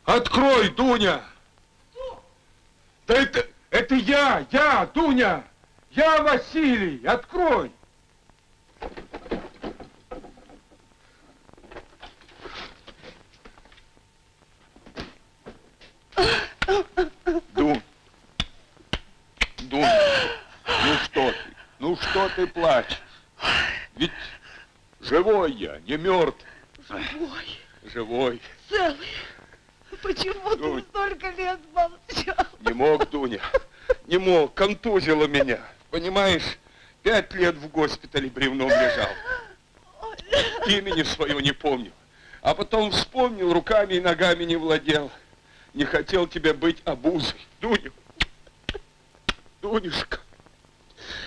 Открой, Дуня! Кто? Да это я, Дуня! Я Василий, открой! Дунь, ну что ты плачешь? Ведь живой я, не мертв. Живой. Живой. Целый. Почему ты столько лет молчал? Не мог, Дуня, не мог, контузило меня. Понимаешь, 5 лет в госпитале бревном лежал. Имени своего не помнил. А потом вспомнил, руками и ногами не владел. Не хотел тебе быть обузой. Дуня, Дунюшка,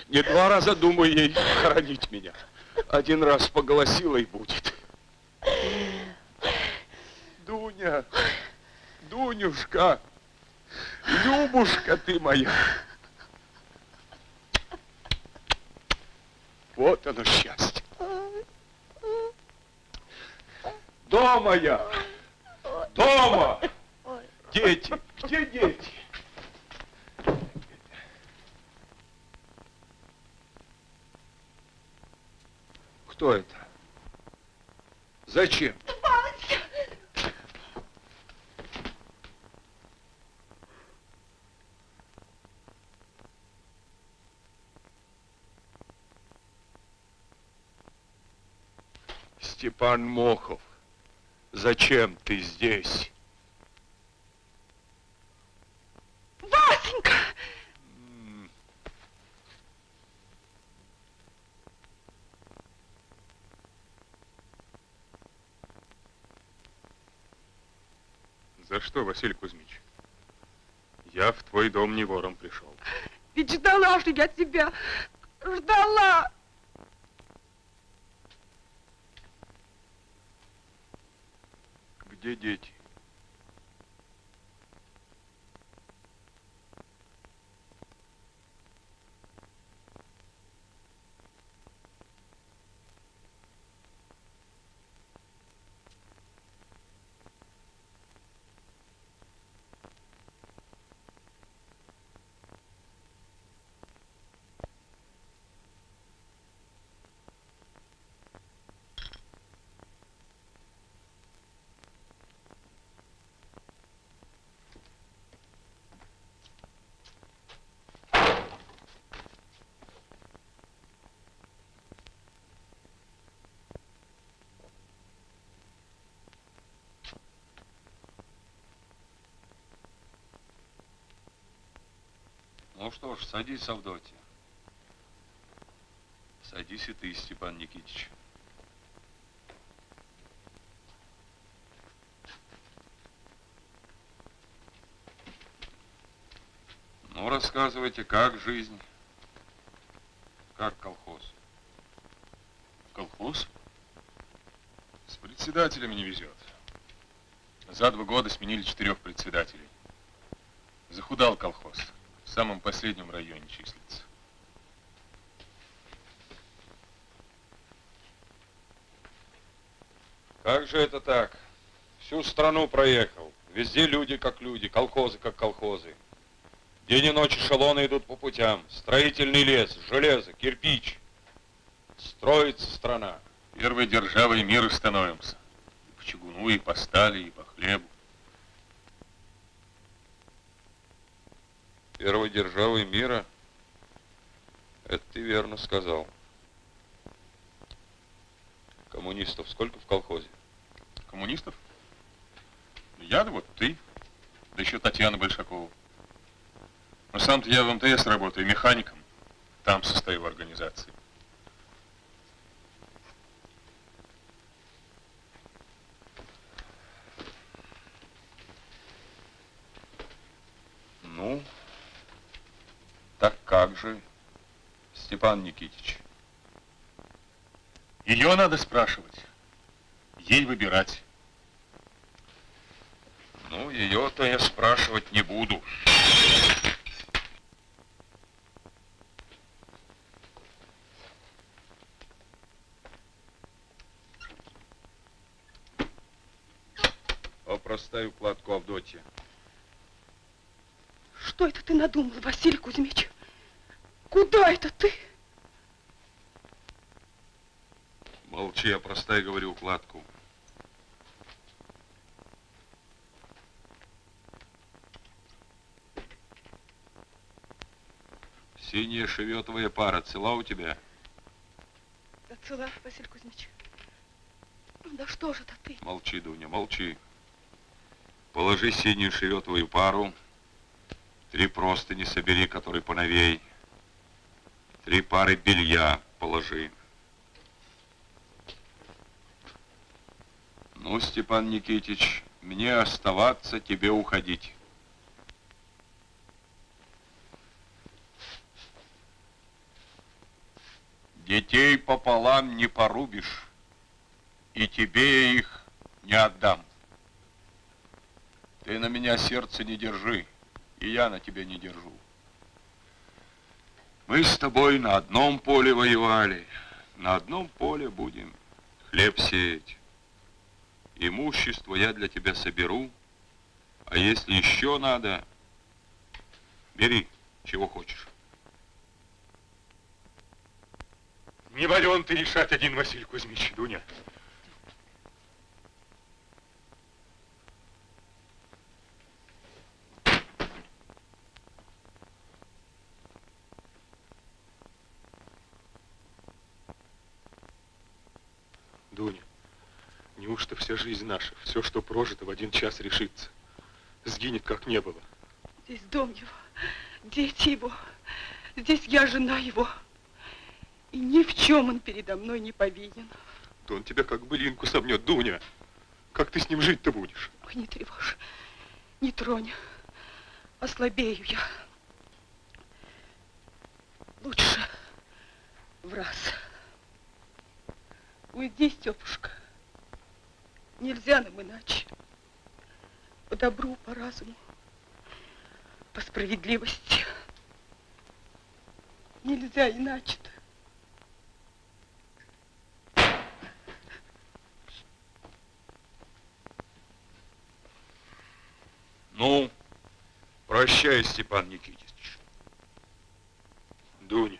не 2 раза думаю ей хоронить меня. 1 раз поголосила и будет. Дуня, Дунюшка, Любушка ты моя. Вот оно счастье. Дома я. Дома. Дети. Где дети? Кто это? Зачем? Палочка! Степан Мохов, зачем ты здесь? Васенька! За что, Василий Кузьмич? Я в твой дом не вором пришел. Ведь ждала же я тебя. Ждала. Где дети? Ну что ж, садись, Авдотья. Садись и ты, Степан Никитич. Ну, рассказывайте, как жизнь, как колхоз. Колхоз? С председателями не везет. За 2 года сменили 4 председателей. Захудал колхоз. В самом последнем районе числится. Как же это так? Всю страну проехал. Везде люди как люди, колхозы как колхозы. День и ночь эшелоны идут по путям. Строительный лес, железо, кирпич. Строится страна. Первой державой мира становимся. И по чугуну, и по стали, и по хлебу. Первой державой мира? Это ты верно сказал. Коммунистов сколько в колхозе? Коммунистов? Я, да вот ты. Да еще Татьяна Большакова. Но сам-то я в МТС работаю механиком. Там состою в организации. Ну, так как же, Степан Никитич? Ее надо спрашивать. Ей выбирать. Ну, ее-то я спрашивать не буду. Опростай укладку, Авдотья. Что это ты надумал, Василий Кузьмич? Куда это ты? Молчи, опростай, говорю, укладку. Синяя шеветовая пара цела у тебя? Да цела, Василий Кузьмич. Да что же это ты? Молчи, Дуня, молчи. Положи синюю шеветовую пару. 3 простыни собери, которые поновей. 3 пары белья положи. Ну, Степан Никитич, мне оставаться, тебе уходить. Детей пополам не порубишь, и тебе я их не отдам. Ты на меня сердце не держи, и я на тебя не держу. Мы с тобой на одном поле воевали, на одном поле будем хлеб сеять. Имущество я для тебя соберу, а если еще надо, бери, чего хочешь. Не вален ты решать один, Василий Кузьмич, Дуня. Дуня, неужто вся жизнь наша, все, что прожито, в один час решится, сгинет, как не было? Здесь дом его, дети его, здесь я жена его. И ни в чем он передо мной не повинен. Да он тебя как былинку сомнет, Дуня. Как ты с ним жить-то будешь? Ой, не тревожь, не тронь. Ослабею я. Лучше в раз. Уйди, Степушка. Нельзя нам иначе. По добру, по разуму, по справедливости. Нельзя иначе-то. Ну, прощай, Степан Никитич. Дуня.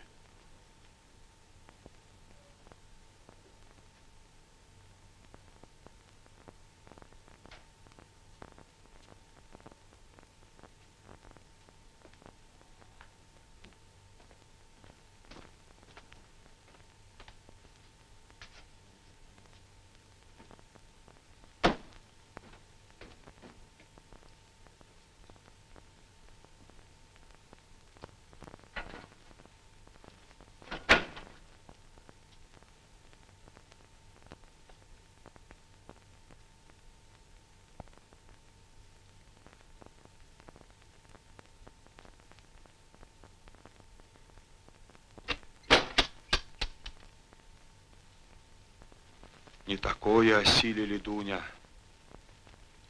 Не такое осилили, Дуня.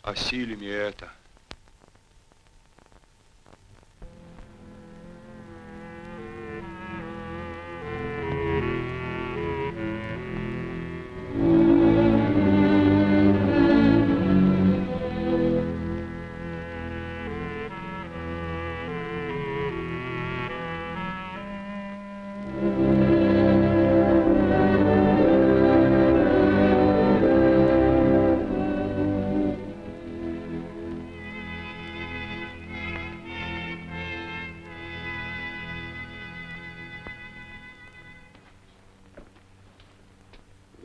Осилим и это.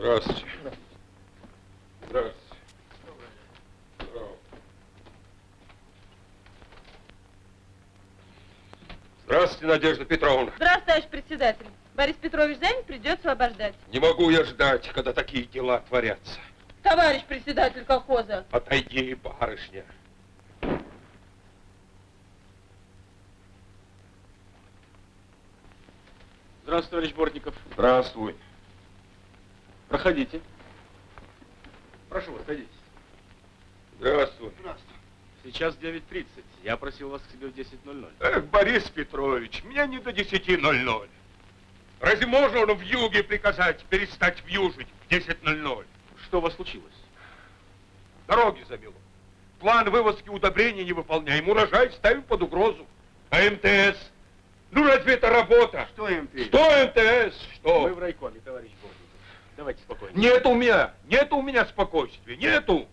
Здравствуйте. Здравствуйте. Здорово. Здравствуйте, Надежда Петровна. Здравствуй, товарищ председатель. Борис Петрович занят, придется освобождать. Не могу я ждать, когда такие дела творятся. Товарищ председатель колхоза. Отойди, барышня. Здравствуй, товарищ Бортников. Здравствуй. Проходите. Прошу вас, садитесь. Здравствуй. Сейчас 9:30. Я просил вас к себе в 10:00. Эх, Борис Петрович, мне не до 10:00. Разве можно в юге приказать перестать вьюжить в 10:00? Что у вас случилось? Дороги замело. план вывозки удобрений не выполняем, урожай ставим под угрозу. А МТС? Ну разве это работа? Что МТС? Что МТС? Что? Мы в райкоме, товарищ Бортников. Давайте спокойно. Нет у меня спокойствия, нету.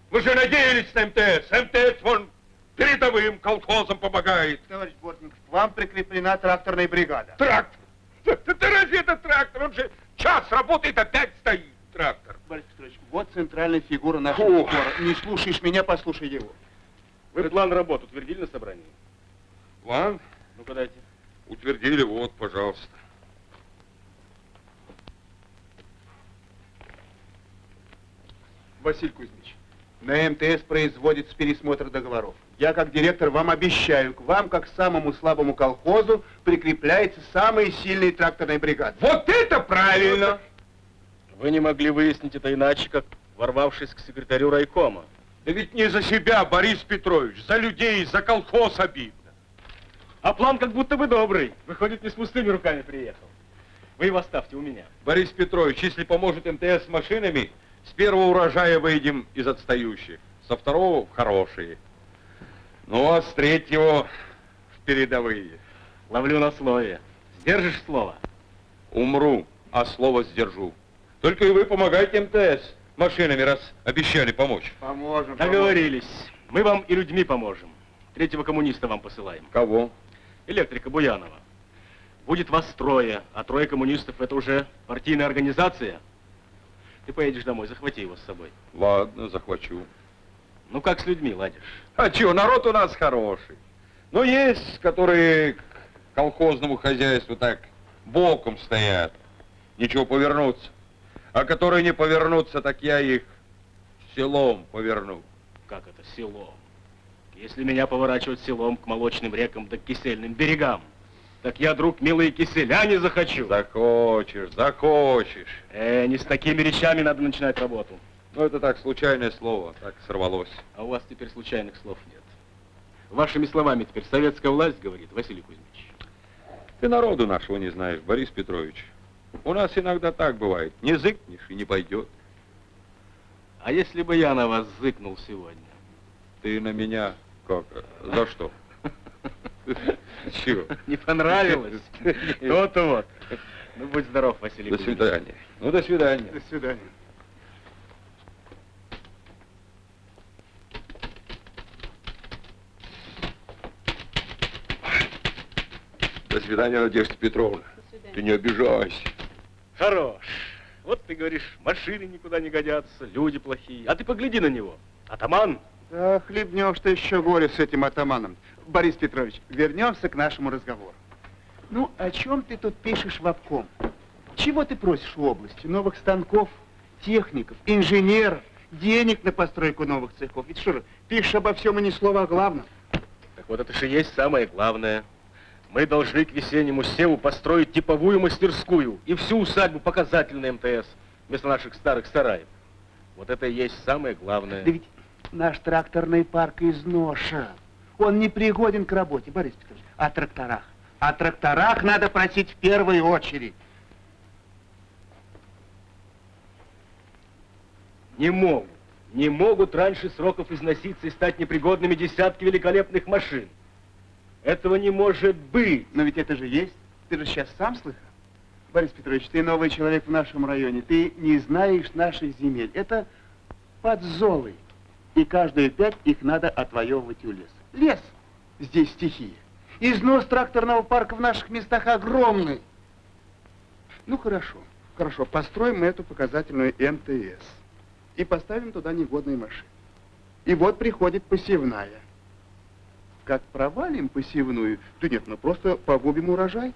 Вы же надеялись на МТС. МТС вон передовым колхозам помогает. Товарищ Бортников, к вам прикреплена тракторная бригада. Трактор. Да разве это трактор? Он же час работает, опять стоит трактор. Борис Петрович, вот центральная фигура нашего спора. Не слушаешь меня, послушай его. Вы план работ утвердили на собрании? План Ну-ка дайте. утвердили, вот, пожалуйста. Василий Кузьмич, на МТС производится пересмотр договоров. Я, как директор, вам обещаю, к вам, как самому слабому колхозу, прикрепляется самая сильная тракторная бригада. Вот это правильно! Вы не могли выяснить это иначе, как ворвавшись к секретарю райкома. Да ведь не за себя, Борис Петрович, за людей, за колхоз обидно. А план как будто бы добрый. Выходит, не с пустыми руками приехал. Вы его оставьте у меня. Борис Петрович, если поможет МТС с машинами, с первого урожая выйдем из отстающих, со второго в хорошие. Ну а с третьего в передовые. Ловлю на слове. Сдержишь слово? Умру, а слово сдержу. Только и вы помогайте МТС машинами, раз обещали помочь. Поможем. Договорились. Мы вам и людьми поможем. Третьего коммуниста вам посылаем. Кого? Электрика Буянова. Будет вас трое, а трое коммунистов это уже партийная организация. Ты поедешь домой, захвати его с собой. Ладно, захвачу. Ну как с людьми ладишь? А чё, народ у нас хороший. Но есть, которые к колхозному хозяйству так боком стоят. Ничего повернуться. А которые не повернутся, так я их селом поверну. Как это селом? Если меня поворачивать селом к молочным рекам да к кисельным берегам, так я, друг милый, киселя захочу. Захочешь, захочешь. Не с такими речами надо начинать работу. Ну, это так, случайное слово, так сорвалось. А у вас теперь случайных слов нет. Вашими словами теперь советская власть говорит, Василий Кузьмич. Ты народу нашего не знаешь, Борис Петрович. У нас иногда так бывает. Не зыкнешь и не пойдет. А если бы я на вас зыкнул сегодня? Ты на меня как? За что? Чего? Не понравилось? То-то вот. Ну, будь здоров, Василий До Кузьмич. свидания. Ну, до свидания. До свидания. До свидания, Надежда Петровна. До свидания. Ты не обижайся. Хорош. Вот ты говоришь, машины никуда не годятся, люди плохие. А ты погляди на него. Атаман. Да, хлебнешь ты еще горе с этим атаманом. Борис Петрович, вернемся к нашему разговору. Ну, о чем ты тут пишешь в обком? Чего ты просишь в области? Новых станков, техников, инженеров, денег на постройку новых цехов? Ведь что же, пишешь обо всем и ни слова о главном. Так вот это же есть самое главное. Мы должны к весеннему севу построить типовую мастерскую и всю усадьбу показательной МТС вместо наших старых сараев. Вот это и есть самое главное. Да ведь наш тракторный парк изношен. Он не пригоден к работе, Борис Петрович. О тракторах. О тракторах надо просить в первую очередь. Не могут раньше сроков износиться и стать непригодными десятки великолепных машин. Этого не может быть. Но ведь это же есть. Ты же сейчас сам слыхал? Борис Петрович, ты новый человек в нашем районе. Ты не знаешь наших земель. Это под золой. И каждую 5 их надо отвоевывать у леса. Лес здесь стихия. Износ тракторного парка в наших местах огромный. Ну хорошо, хорошо. Построим мы эту показательную МТС. И поставим туда негодные машины. И вот приходит посевная. Как провалим посевную, то нет, мы просто погубим урожай.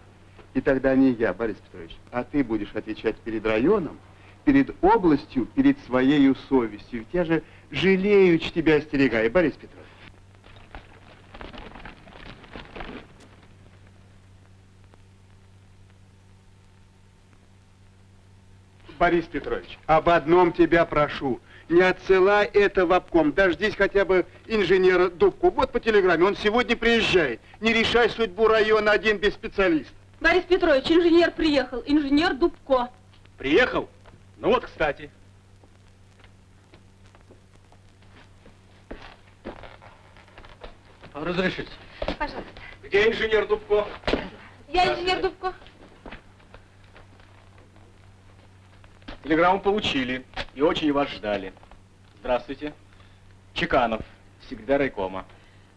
И тогда не я, Борис Петрович, а ты будешь отвечать перед районом, перед областью, перед своей совестью. Ведь я же жалеючи тебя остерегаю, Борис Петрович. Борис Петрович, об одном тебя прошу. Не отсылай это в обком. Дождись хотя бы инженера Дубку. Вот по телеграмме, он сегодня приезжает. Не решай судьбу района один без специалиста. Борис Петрович, инженер приехал, инженер Дубко. Приехал? Ну вот, кстати. Разрешите. Пожалуйста. Где инженер Дубко? Я инженер Дубко. Телеграмму получили и очень вас ждали. Здравствуйте. Чеканов, секретарь райкома.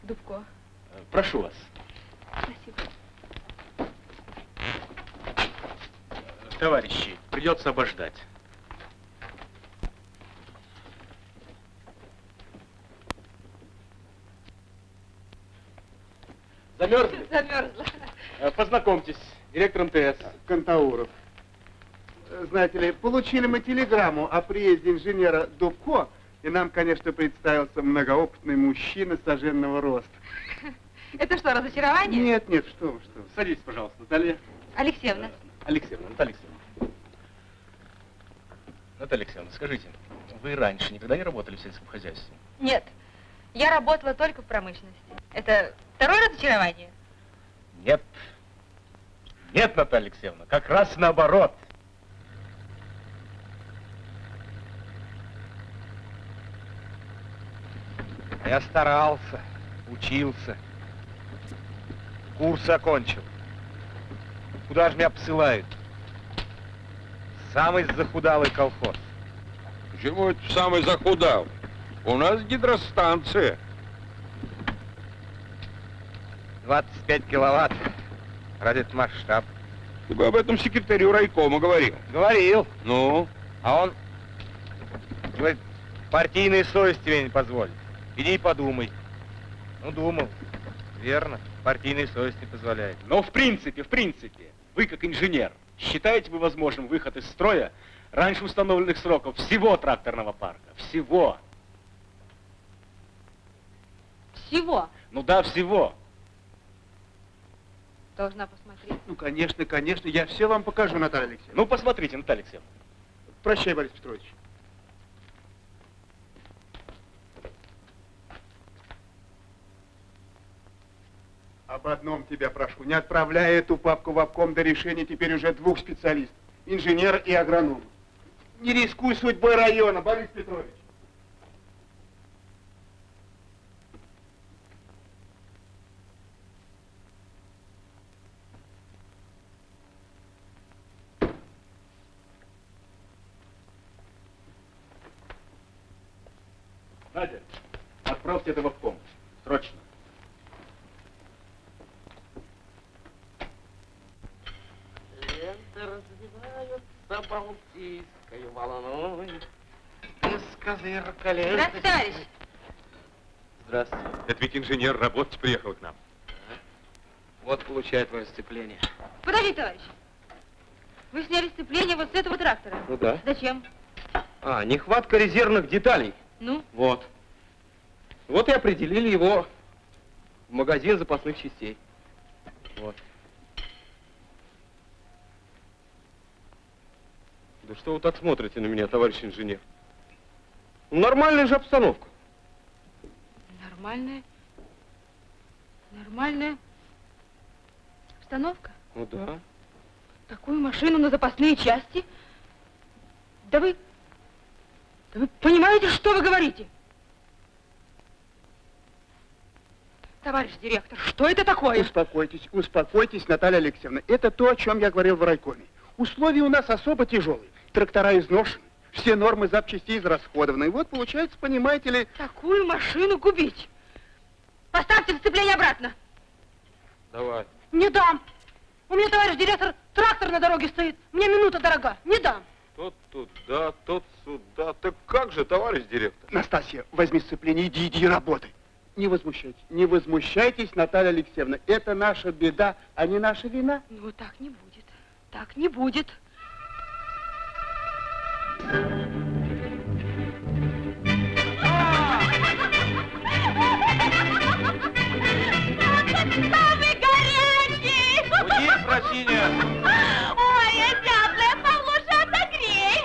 Дубко. Прошу вас. Спасибо. Товарищи, придется обождать. Замерзли? Замерзла. Познакомьтесь, директор МТС. Кантауров. Знаете ли, получили мы телеграмму о приезде инженера Дубко, и нам, конечно, представился многоопытный мужчина сожженного роста. Это что, разочарование? Нет, нет, что вы, что вы. Садитесь, пожалуйста, Наталья. Алексеевна. Алексеевна, Наталья Алексеевна. Наталья Алексеевна, скажите, вы раньше никогда не работали в сельском хозяйстве? Нет. Я работала только в промышленности. Это второе разочарование? Нет. Нет, Наталья Алексеевна, как раз наоборот. Я старался, учился, курсы окончил. Куда же меня посылают? Самый захудалый колхоз. Почему это самый захудалый? У нас гидростанция. 25 киловатт. Разве это масштаб? Ты бы об этом секретарю райкома говорил. Говорил. Ну? А он говорит, партийная совесть тебе не позволит. Иди и подумай. Ну, думал. Верно. Партийная совесть не позволяет. Но в принципе, вы как инженер, считаете вы возможным выход из строя раньше установленных сроков всего тракторного парка? Всего. Всего. Ну да, всего. Должна посмотреть. Ну, конечно, конечно, я все вам покажу, Наталья Алексеевна. Ну, посмотрите, Наталья Алексеевна. Прощай, Борис Петрович. Об одном тебя прошу, не отправляй эту папку в обком до решения теперь уже 2 специалистов, инженера и агронома. Не рискуй судьбой района, Борис Петрович. Надя, отправьте это в обком. Срочно. Ленты развиваются балтийской волной. Без козырка лезет. Здравствуйте, товарищ. Здравствуйте. Это ведь инженер работать приехал к нам. Вот получает твое сцепление. Подожди, товарищ. Вы сняли сцепление вот с этого трактора. Ну да. Зачем? А, нехватка резервных деталей. Ну? Вот. Вот и определили его в магазин запасных частей. Вот. Да что вы так смотрите на меня, товарищ инженер? Нормальная же обстановка. Нормальная. Нормальная обстановка. Ну да. Такую машину на запасные части? Да вы понимаете, что вы говорите? Товарищ директор, что это такое? Успокойтесь, успокойтесь, Наталья Алексеевна. Это то, о чем я говорил в райкоме. Условия у нас особо тяжелые. Трактора изношены, все нормы запчастей израсходованы. И вот получается, понимаете ли... Такую машину губить. Поставьте сцепление обратно. Давай. Не дам. У меня, товарищ директор, трактор на дороге стоит. Мне минута дорога. Не дам. Тот туда, тот сюда. Так как же, товарищ директор? Настасья, возьми сцепление, иди работай. Не возмущайтесь, Наталья Алексеевна. Это наша беда, а не наша вина. Ну, так не будет. Так не будет. Уйди, Фросиня! Ой, зяблая, Павлуша, отогрей!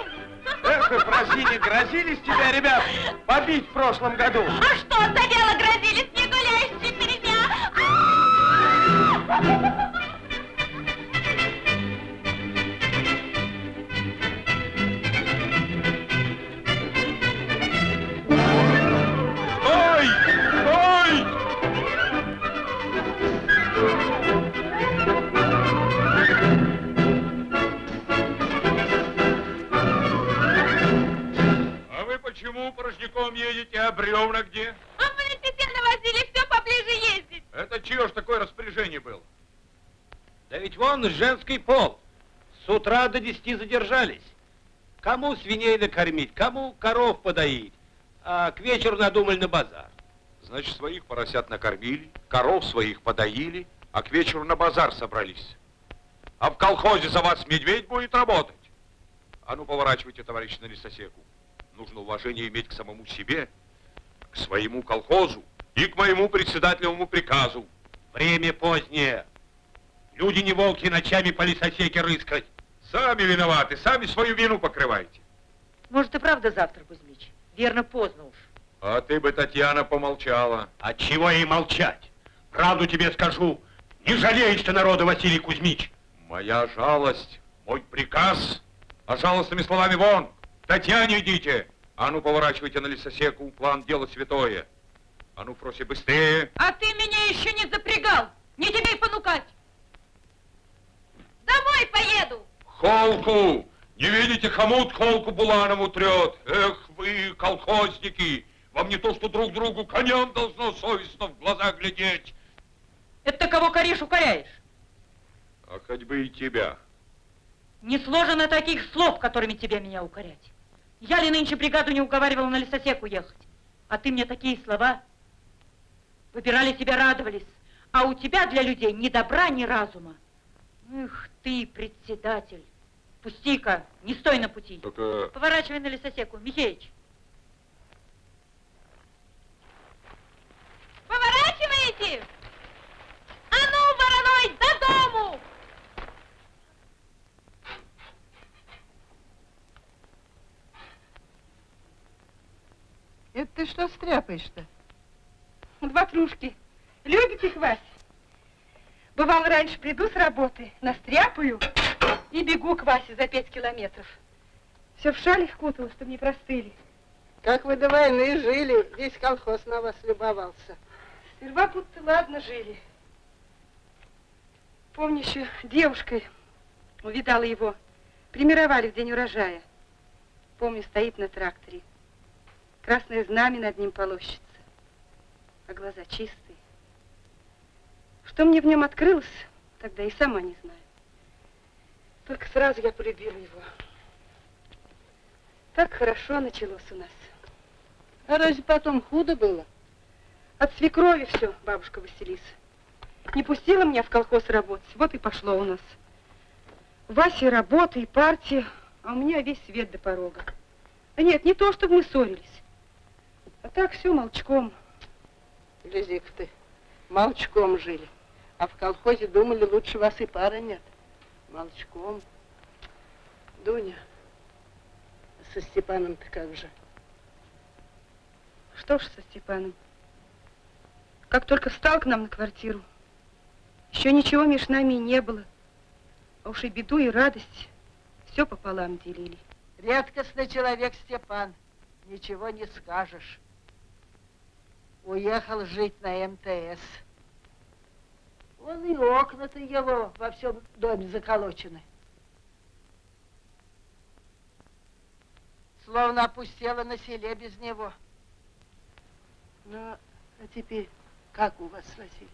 Эх вы, Фросиня, грозились тебя, ребят, побить в прошлом году. А что за дело грозились, не гуляющие перед меня? Ой! Ой! прямиком едете, а бревна где? А мы на тебе навозили, все поближе ездить. Это чье ж такое распоряжение было? Да ведь вон женский пол. С утра до 10 задержались. Кому свиней накормить, кому коров подоить. А к вечеру надумали на базар. Значит, своих поросят накормили, коров своих подоили, а к вечеру на базар собрались. А в колхозе за вас медведь будет работать. А ну, поворачивайте, товарищ, на лесосеку. Нужно уважение иметь к самому себе, к своему колхозу и к моему председателевому приказу. Время позднее. Люди не волки ночами по лесосеке рыскать. Сами виноваты, сами свою вину покрываете. Может, и правда завтра, Кузьмич? Верно, поздно уж. А ты бы, Татьяна, помолчала. Отчего ей молчать? Правду тебе скажу. Не жалеешь ты народа, Василий Кузьмич. Моя жалость, мой приказ. А жалостными словами вон. К Татьяне идите. А ну, поворачивайте на лесосеку. План дело святое. А ну, Фрося, быстрее. А ты меня еще не запрягал. Не тебе и понукать. Домой поеду. Холку! Не видите, хомут холку Буланову трет. Эх вы, колхозники! Вам не то, что друг другу коням должно совестно в глаза глядеть. Это ты кого коришь, укоряешь? А хоть бы и тебя. Не сложено таких слов, которыми тебе меня укорять. Я ли нынче бригаду не уговаривала на лесосеку ехать? А ты мне такие слова? Выбирали себя, радовались. А у тебя для людей ни добра, ни разума. Эх ты, председатель. Пусти-ка, не стой на пути. Только... Поворачивай на лесосеку, Михеич. Поворачиваете? А ну, вороной, до дому! Это ты что стряпаешь-то? Ватрушки. Любите их, Вась? Бывало, раньше приду с работы, настряпаю и бегу к Васе за 5 километров. Все в шаль вкутала, чтобы не простыли. Как вы до войны жили, весь колхоз на вас любовался. Сперва будто ладно жили. Помню, еще девушкой увидала его. Примировали в день урожая. Помню, стоит на тракторе. Красное знамя над ним полощется, а глаза чистые. Что мне в нем открылось, тогда и сама не знаю. Только сразу я полюбила его. Так хорошо началось у нас. А разве потом худо было? От свекрови все, бабушка Василиса. Не пустила меня в колхоз работать, вот и пошло у нас. Вася работа и партия, а у меня весь свет до порога. Да нет, не то, чтобы мы ссорились. А так все молчком. Гляди-ка ты, молчком жили. А в колхозе думали, лучше вас и пары нет. Молчком. Дуня, со Степаном-то как же? Что ж со Степаном? Как только встал к нам на квартиру, еще ничего между нами и не было. А уж и беду, и радость все пополам делили. Редкостный человек Степан, ничего не скажешь. Уехал жить на МТС. Он и окна-то его во всем доме заколочены. Словно опустело на селе без него. Ну, а теперь как у вас, Василий?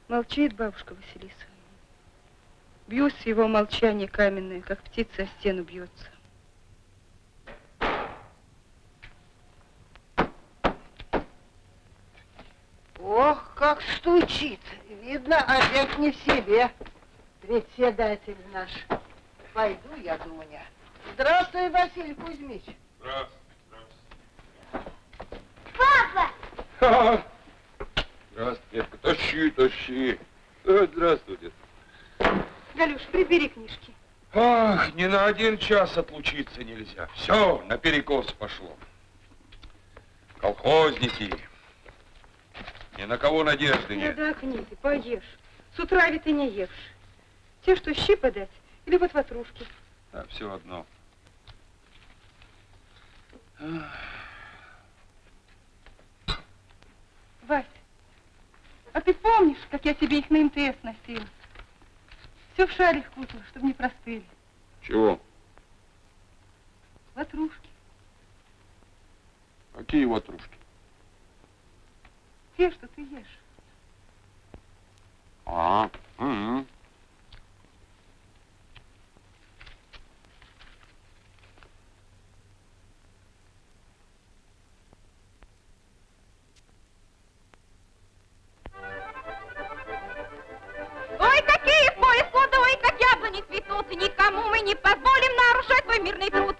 Молчит бабушка Василиса. Бьюсь в его молчание каменное, как птица о стену бьется. Ох, как стучит. Видно, опять не в себе. Председатель наш. Пойду я, Дуня. Здравствуй, Василий Кузьмич. Здравствуй, Папа! здравствуй. Тащи, тащи. Здравствуйте. Галюш, прибери книжки. Ах, ни на 1 час отлучиться нельзя. Все, наперекос пошло. Колхозники. Ни на кого надежды нет. Да, книги, поешь. С утра ведь ты не ешь. Те, что щи подать, или вот ватрушки. Да, все одно. Вась, а ты помнишь, как я тебе их на МТС носила? Все в шаль вкутала, чтобы не простыли. Чего? Ватрушки. Какие ватрушки? Те, что ты ешь. Угу. Ой, какие в поле плоды, ой, как яблони цветут, никому мы не позволим нарушать твой мирный труд.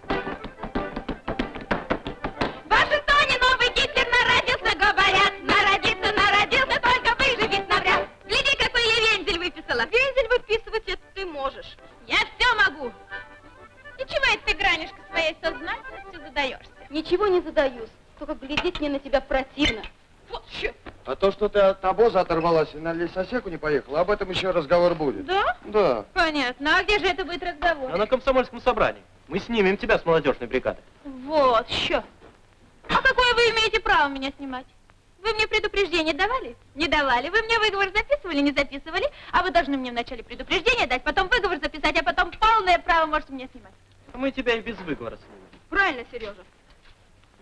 В Вашингтоне новый Гитлер народился, говорят, народился, только выживет навряд. Гляди, какой я вензель выписала. Вензель выписывать это ты можешь. Я все могу. И чего это ты, Гранюшка, своей сознательностью задаешься? Ничего не задаюсь, только глядеть мне на тебя противно. Вот еще. А то, что ты от обоза оторвалась и на лесосеку не поехала, об этом еще разговор будет. Да? Да. Понятно. А где же это будет разговор? А на комсомольском собрании. Мы снимем тебя с молодежной бригады. Вот, еще. А какое вы имеете право меня снимать? Вы мне предупреждение давали? Не давали. Вы мне выговор записывали, не записывали? А вы должны мне вначале предупреждение дать, потом выговор записать, а потом полное право можете меня снимать. Мы тебя и без выговора снимем. Правильно, Сережа?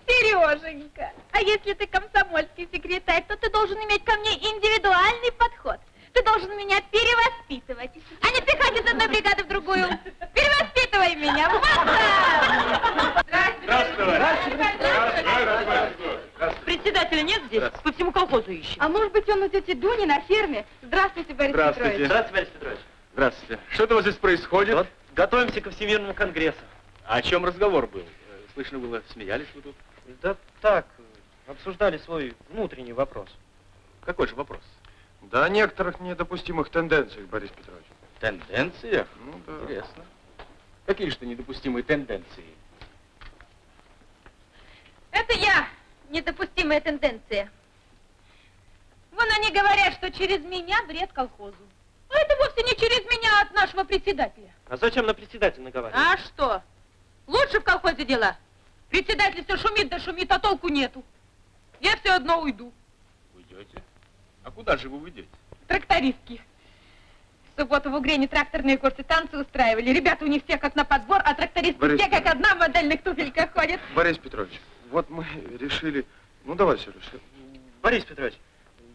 Сереженька, а если ты комсомольский секретарь, то ты должен иметь ко мне индивидуальный подход. Ты должен меня перевоспитывать, а не пихать из одной бригады в другую. Перевоспитывай меня, вот так! Здравствуйте. Председателя нет здесь? По всему колхозу ищем. А может быть, он у тети Дуни на ферме? Здравствуйте, Борис Петрович. Здравствуйте, Борис Петрович. Здравствуйте. Что-то у вас здесь происходит? Вот, готовимся ко Всемирному конгрессу. А о чем разговор был? Слышно было, смеялись вы тут? Да так, обсуждали свой внутренний вопрос. Какой же вопрос? Да о некоторых недопустимых тенденциях, Борис Петрович. Тенденциях? Ну да. Интересно. Какие же недопустимые тенденции? Это я, недопустимая тенденция. Вон они говорят, что через меня вред колхозу. А это вовсе не через меня, а от нашего председателя. А зачем на председателя наговаривать? А что? Лучше в колхозе дела. Председатель все шумит да шумит, а толку нету. Я все одно уйду. Уйдете? А куда же вы уйдете? Трактористки. В субботу в Угрене тракторные курсы танцы устраивали. Ребята у них все как на подбор, а трактористы Борис все как одна в модельных туфельках ходят. Борис Петрович, вот мы решили... Ну, давай, Сереж. Борис Петрович,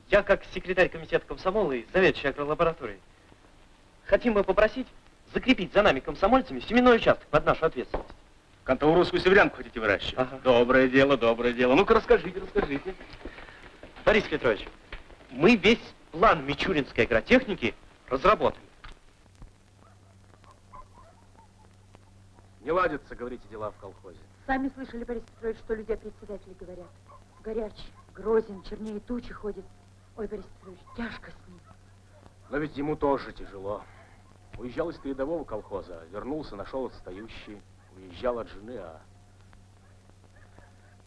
я как секретарь комитета комсомола и заведующий агролабораторией, хотим мы попросить закрепить за нами комсомольцами семенной участок под нашу ответственность. Контору русскую северянку хотите выращивать? Ага. Доброе дело, доброе дело. Ну-ка, расскажите. Борис Петрович, мы весь план мичуринской агротехники разработали. Не ладятся, говорите, дела в колхозе. Сами слышали, Борис Петрович, что люди о председателе говорят. Горячий, грозен, чернее тучи ходит. Ой, Борис Петрович, тяжко с ним. Но ведь ему тоже тяжело. Уезжал из передового колхоза, вернулся, нашел отстающий. Уезжал от жены, а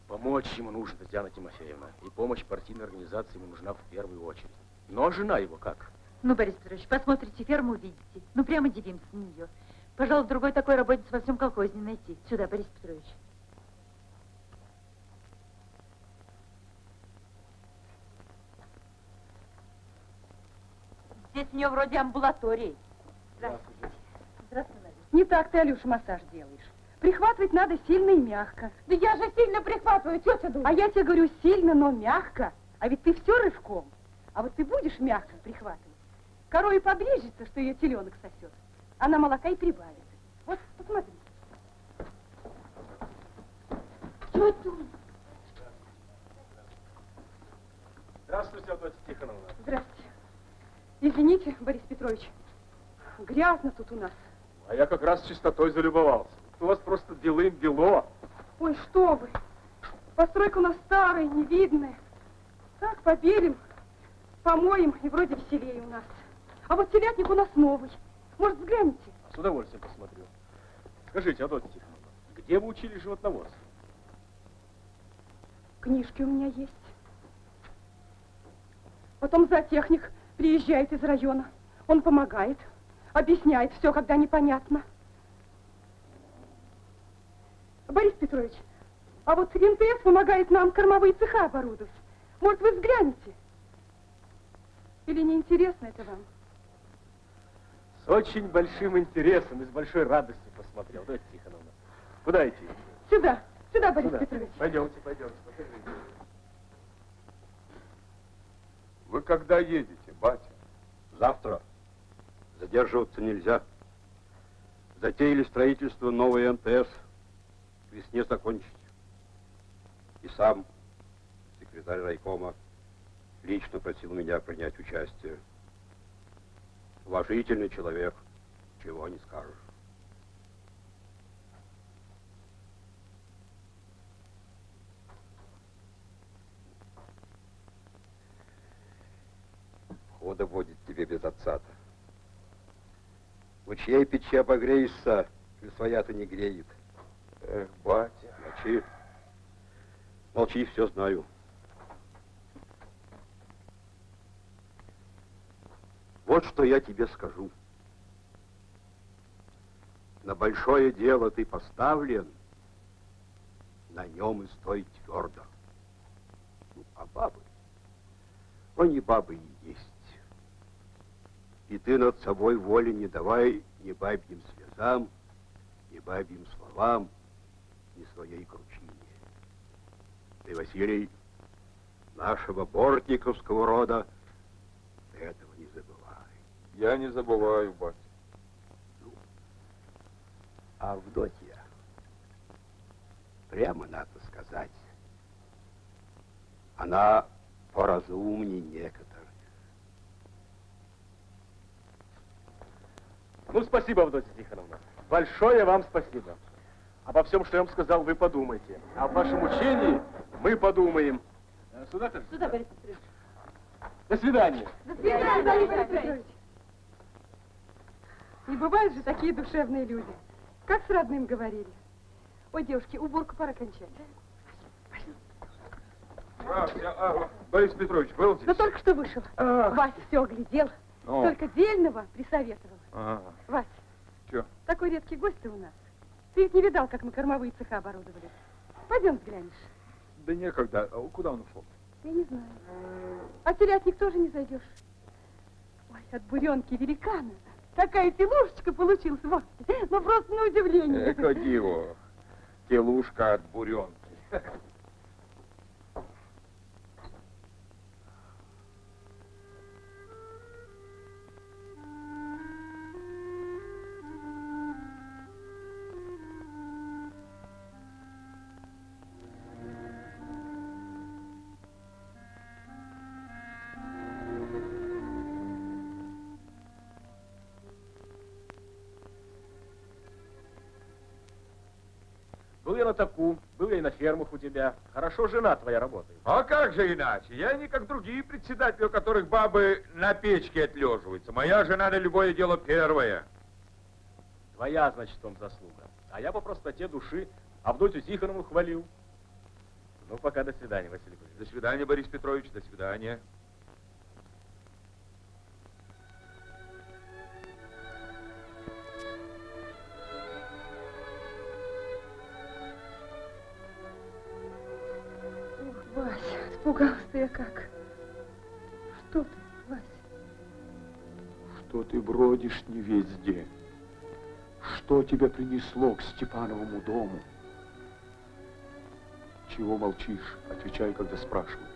помочь ему нужно, Татьяна Тимофеевна. И помощь партийной организации ему нужна в первую очередь. Но жена его как? Ну, Борис Петрович, посмотрите ферму, увидите. Ну, прямо дивимся на нее. Пожалуй, другой такой работницы во всем колхозе не найти. Сюда, Борис Петрович. Здесь у нее вроде амбулатории. Здравствуйте. Здравствуйте, Надя. Не так ты, Алюша, массаж делаешь. Прихватывать надо сильно и мягко. Да я же сильно прихватываю, тетя Дуня. А я тебе говорю, сильно, но мягко. А ведь ты все рывком. А вот ты будешь мягко прихватывать. Корове побрежется, что ее теленок сосет. Она молока и прибавит. Вот, посмотри. Тетя Дуня. Здравствуйте, Авдотья Тихоновна. Здравствуйте. Извините, Борис Петрович, грязно тут у нас. А я как раз чистотой залюбовался. У вас просто белым-бело. Ой, что вы. Постройка у нас старая, невидная. Так, побелим, помоем, и вроде веселее у нас. А вот телятник у нас новый. Может, взгляните? С удовольствием посмотрю. Скажите, Авдотья Тихоновна, где вы учили животноводство? Книжки у меня есть. Потом зоотехник приезжает из района. Он помогает, объясняет все, когда непонятно. Борис Петрович, а вот МТС помогает нам кормовые цеха оборудовать. Может, вы взглянете? Или не интересно это вам? С очень большим интересом и с большой радостью посмотрел, Авдотья Тихоновна. Куда идти? Сюда. Сюда, Борис Петрович. Пойдемте, пойдемте. Покажите. Вы когда едете, батя? Завтра. Задерживаться нельзя. Затеяли строительство новой МТС. К весне закончить. И сам секретарь райкома лично просил меня принять участие. Уважительный человек, чего не скажешь. Хода водит тебе без отца-то. В чьей печи обогреешься, и своя-то не греет. Эх, батя. Молчи. Молчи, все знаю. Вот что я тебе скажу. На большое дело ты поставлен, на нем и стой твердо. Ну, а бабы? Они бабы и есть. И ты над собой воли не давай ни бабьим слезам, ни бабьим словам, ни своей кручине. Ты, Василий, нашего бортниковского рода, ты этого не забывай. Я не забываю, батя. Ну, а Авдотья, прямо надо сказать, она поразумнее некоторых. Ну, спасибо, Авдотья Тихоновна. Большое вам спасибо. Обо всем, что я вам сказал, вы подумайте. А в вашем учении мы подумаем. Сюда-то? Сюда, Борис Петрович. До свидания. До свидания, Борис Петрович. Не бывают же такие душевные люди. Как с родным говорили. Ой, девушки, уборку пора кончать. Борис Петрович, был здесь? Но только что вышел. Вася все оглядел. О. Только дельного присоветовал. Ага. Вась, Че? такой редкий гость ты у нас. Ты ведь не видал, как мы кормовые цеха оборудовали. Пойдем взглянешь. Да некогда. А куда он ушел? Я не знаю. А телятник тоже не зайдешь. Ой, от буренки великана. Такая телушечка получилась, вот. Ну, просто на удивление. Эко диво. Телушка от буренки. Был я на таку, был я и на фермах у тебя. Хорошо жена твоя работает. А как же иначе? Я не как другие председатели, у которых бабы на печке отлеживаются. Моя жена на любое дело первая. Твоя, значит, в том заслуга. А я по простоте души Авдотью Тихоновну хвалил. Ну, пока до свидания, Василий Кузьмич. До свидания, Борис Петрович, до свидания. Вася, испугался я как. Что ты, Вася? Что ты бродишь не везде? Что тебя принесло к Степановому дому? Чего молчишь? Отвечай, когда спрашивают.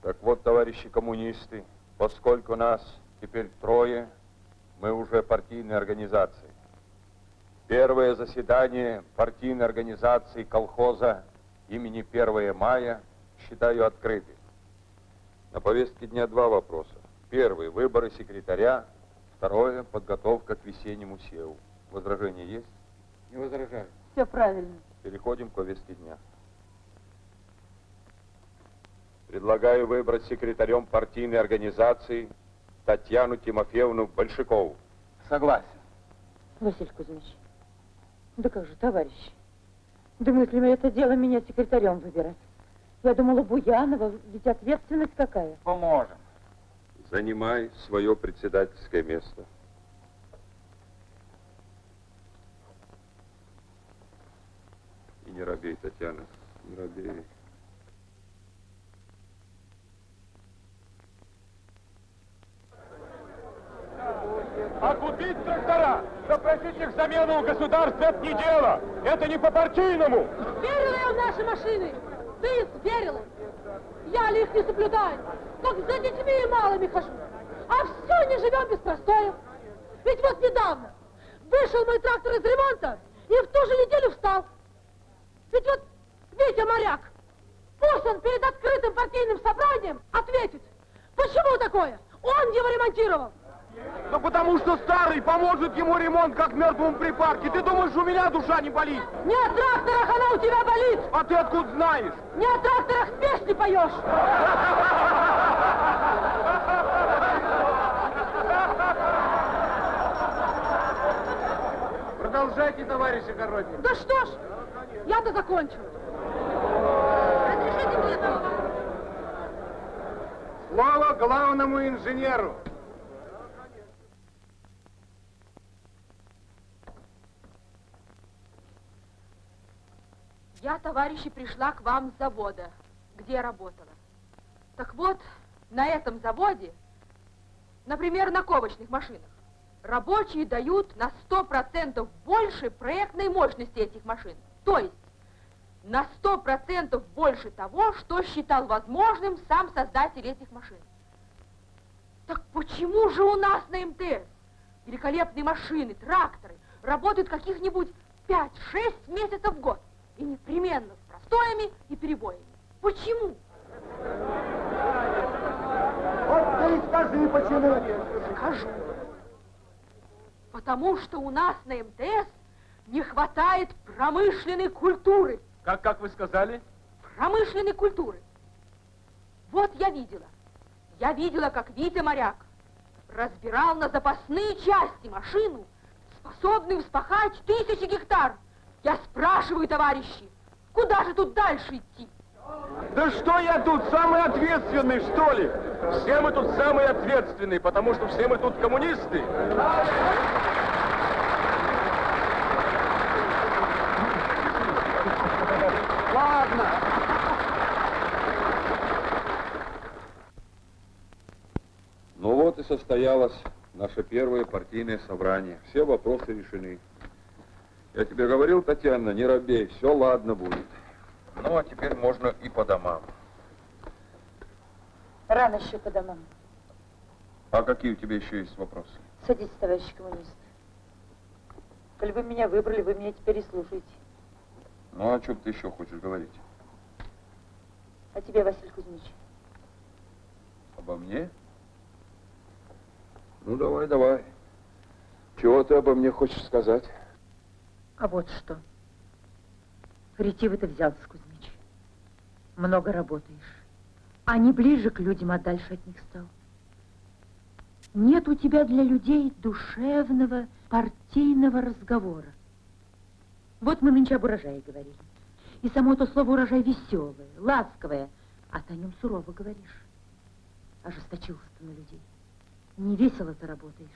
Так вот, товарищи коммунисты, поскольку нас теперь трое, мы уже партийной организации. Первое заседание партийной организации колхоза имени 1 мая считаю открытым. На повестке дня два вопроса. Первый – выборы секретаря. Второе – подготовка к весеннему севу. Возражения есть? Не возражаю. Все правильно. Переходим к повестке дня. Предлагаю выбрать секретарем партийной организации Татьяну Тимофеевну Большакову. Согласен. Василий Кузьмич, да как же, товарищи? Думают ли это дело меня секретарем выбирать? Я думала, Буянова, ведь ответственность какая. Поможем. Занимай свое председательское место. И не робей, Татьяна, не робей. А купить трактора, запросить их замену у государства, это не дело. Это не по-партийному. Верила я в наши машины. Ты верила. Я ли их не соблюдаю? Как за детьми и малыми хожу. А все не живем без простоев. Ведь вот недавно вышел мой трактор из ремонта и в ту же неделю встал. Ведь вот Витя Моряк, пусть он перед открытым партийным собранием ответит, почему такое? Он его ремонтировал. Ну потому что старый поможет ему ремонт, как мертвому припарке. Ты думаешь, у меня душа не болит? Не о тракторах она у тебя болит. А ты откуда знаешь? Не о тракторах песни поешь. Продолжайте, товарищ огородник. Да что ж, я-то закончил. Разрешите мне слово? Слово главному инженеру. Я, товарищи, пришла к вам с завода, где я работала. Так вот, на этом заводе, например, на ковочных машинах, рабочие дают на 100% больше проектной мощности этих машин. То есть на 100% больше того, что считал возможным сам создатель этих машин. Так почему же у нас на МТС великолепные машины, тракторы работают каких-нибудь 5-6 месяцев в год? И непременно с простоями и перебоями. Почему? Вот ты и скажи, почему. Скажу. Потому что у нас на МТС не хватает промышленной культуры. Как вы сказали? Промышленной культуры. Вот я видела, как Витя Моряк разбирал на запасные части машину, способную вспахать 1000 гектар. Я спрашиваю, товарищи, куда же тут дальше идти? Да что я тут, самый ответственный, что ли? Все мы тут самые ответственные, потому что все мы тут коммунисты. Ладно. Ну вот и состоялось наше первое партийное собрание. Все вопросы решены. Я тебе говорил, Татьяна, не робей, все ладно будет. Ну, а теперь можно и по домам. Рано еще по домам. А какие у тебя еще есть вопросы? Садитесь, товарищ коммунист. Коль вы меня выбрали, вы меня теперь и слушаете. Ну, о чем ты еще хочешь говорить? А тебе, Василий Кузьмич? Обо мне? Ну, давай. Чего ты обо мне хочешь сказать? А вот что. Ретиво ты взялся, Кузьмич. Много работаешь. А не ближе к людям, а дальше от них стал. Нет у тебя для людей душевного партийного разговора. Вот мы нынче об урожае говорили. И само то слово урожай веселое, ласковое, а ты о нем сурово говоришь. Ожесточился ты на людей. Не весело ты работаешь.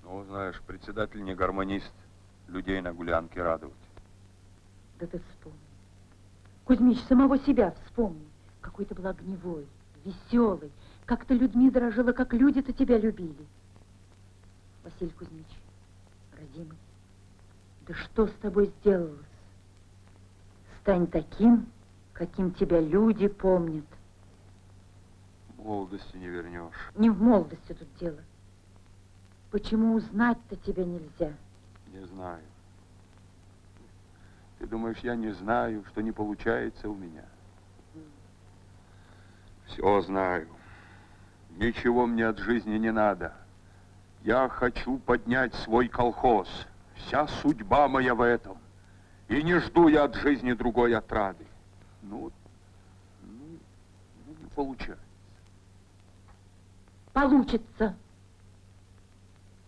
Ну, знаешь, председатель не гармонист. Людей на гулянке радовать. Да ты вспомни. Кузьмич, самого себя вспомни. Какой ты был огневой, веселый. Как ты людьми дорожила, как люди-то тебя любили. Василий Кузьмич, родимый, да что с тобой сделалось? Стань таким, каким тебя люди помнят. Молодости не вернешь. Не в молодости тут дело. Почему узнать-то тебя нельзя? Не знаю. Ты думаешь, я не знаю, что не получается у меня? Все знаю. Ничего мне от жизни не надо. Я хочу поднять свой колхоз. Вся судьба моя в этом. И не жду я от жизни другой отрады. Ну, не получается. Получится.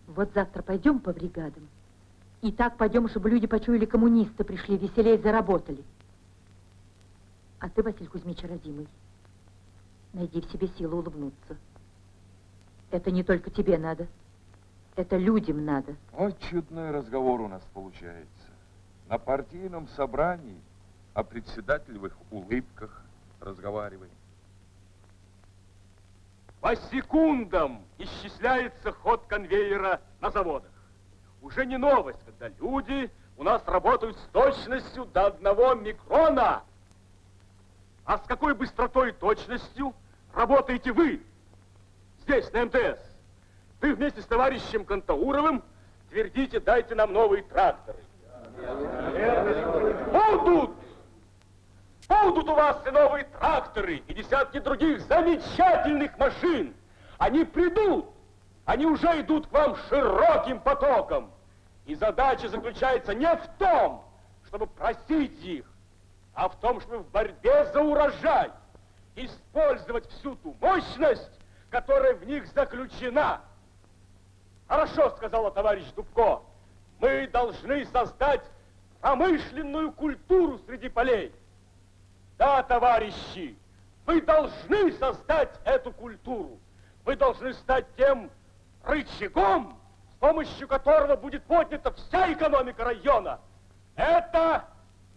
Вот завтра пойдем по бригадам. И так пойдем, чтобы люди почуяли, коммунисты пришли, веселее заработали. А ты, Василий Кузьмич, родимый, найди в себе силу улыбнуться. Это не только тебе надо, это людям надо. Вот чудной разговор у нас получается. На партийном собрании о председателевых улыбках разговариваем. По секундам исчисляется ход конвейера на заводах. Уже не новость, когда люди у нас работают с точностью до 1 микрона. А с какой быстротой и точностью работаете вы здесь, на МТС? Вы вместе с товарищем Кантауровым твердите: дайте нам новые тракторы. Будут у вас и новые тракторы, и десятки других замечательных машин. Они придут, они уже идут к вам широким потоком. И задача заключается не в том, чтобы просить их, а в том, чтобы в борьбе за урожай использовать всю ту мощность, которая в них заключена. Хорошо сказала товарищ Дубко, мы должны создать промышленную культуру среди полей. Да, товарищи, вы должны создать эту культуру. Вы должны стать тем рычагом, с помощью которого будет поднята вся экономика района. Это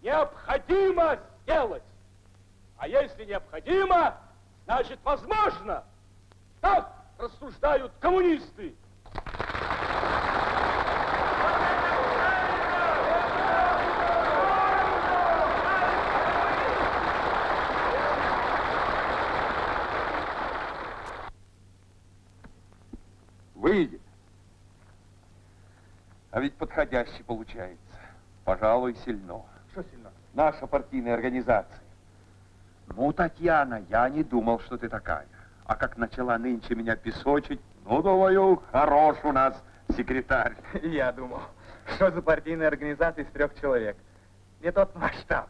необходимо сделать. А если необходимо, значит возможно. Так рассуждают коммунисты. Выйдет. А ведь подходящий получается. Пожалуй, сильно. Что сильно? Наша партийная организация. Ну, Татьяна, я не думал, что ты такая. А как начала нынче меня песочить, ну, думаю, хорош у нас секретарь. Я думал, что за партийная организация из 3 человек. Не тот масштаб.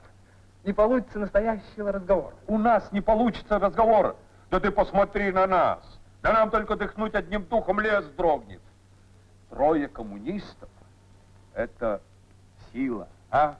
Не получится настоящего разговора. У нас не получится разговора. Да ты посмотри на нас. Да нам только дыхнуть одним духом лес дрогнет. 3 коммунистов — это сила, а?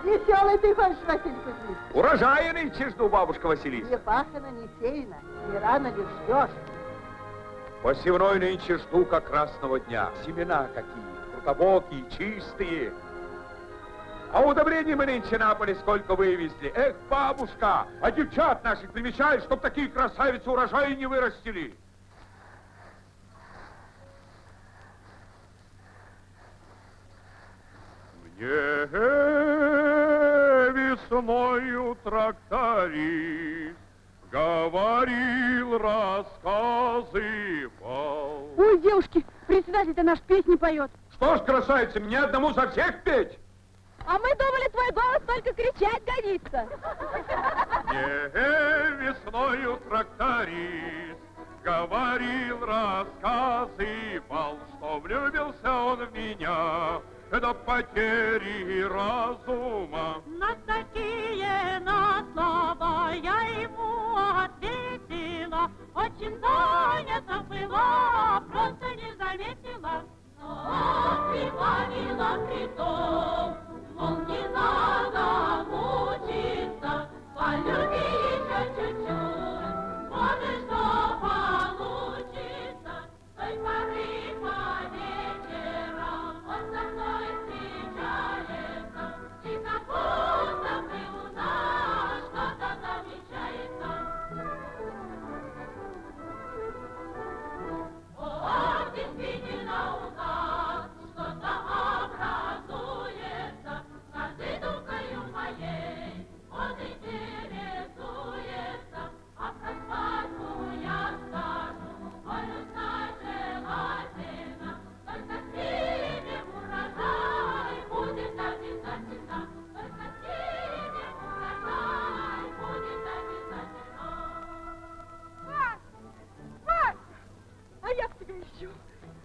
Веселый ты ходишь, Василий Кузьмич. Урожая нынче жду, бабушка Василиса. Не пахано, не сеяно, не рано ли ждешь? Посевной нынче жду как красного дня. Семена какие, крутобокие, чистые. А удобрений мы нынче на поле сколько вывезли. Эх, бабушка, а девчат наших примечаешь, чтоб такие красавицы урожаи не вырастили. Мне весною тракторист говорил, рассказывал. Ой, девушки, председатель-то наш песни поет. Что ж, красавица, мне одному за всех петь? А мы думали, твой голос только кричать годится. Мне весною тракторист говорил, рассказывал, что влюбился он в меня до потери разума. На такие на слова я ему ответила. Очень занята была, просто не заметила. Но прибавила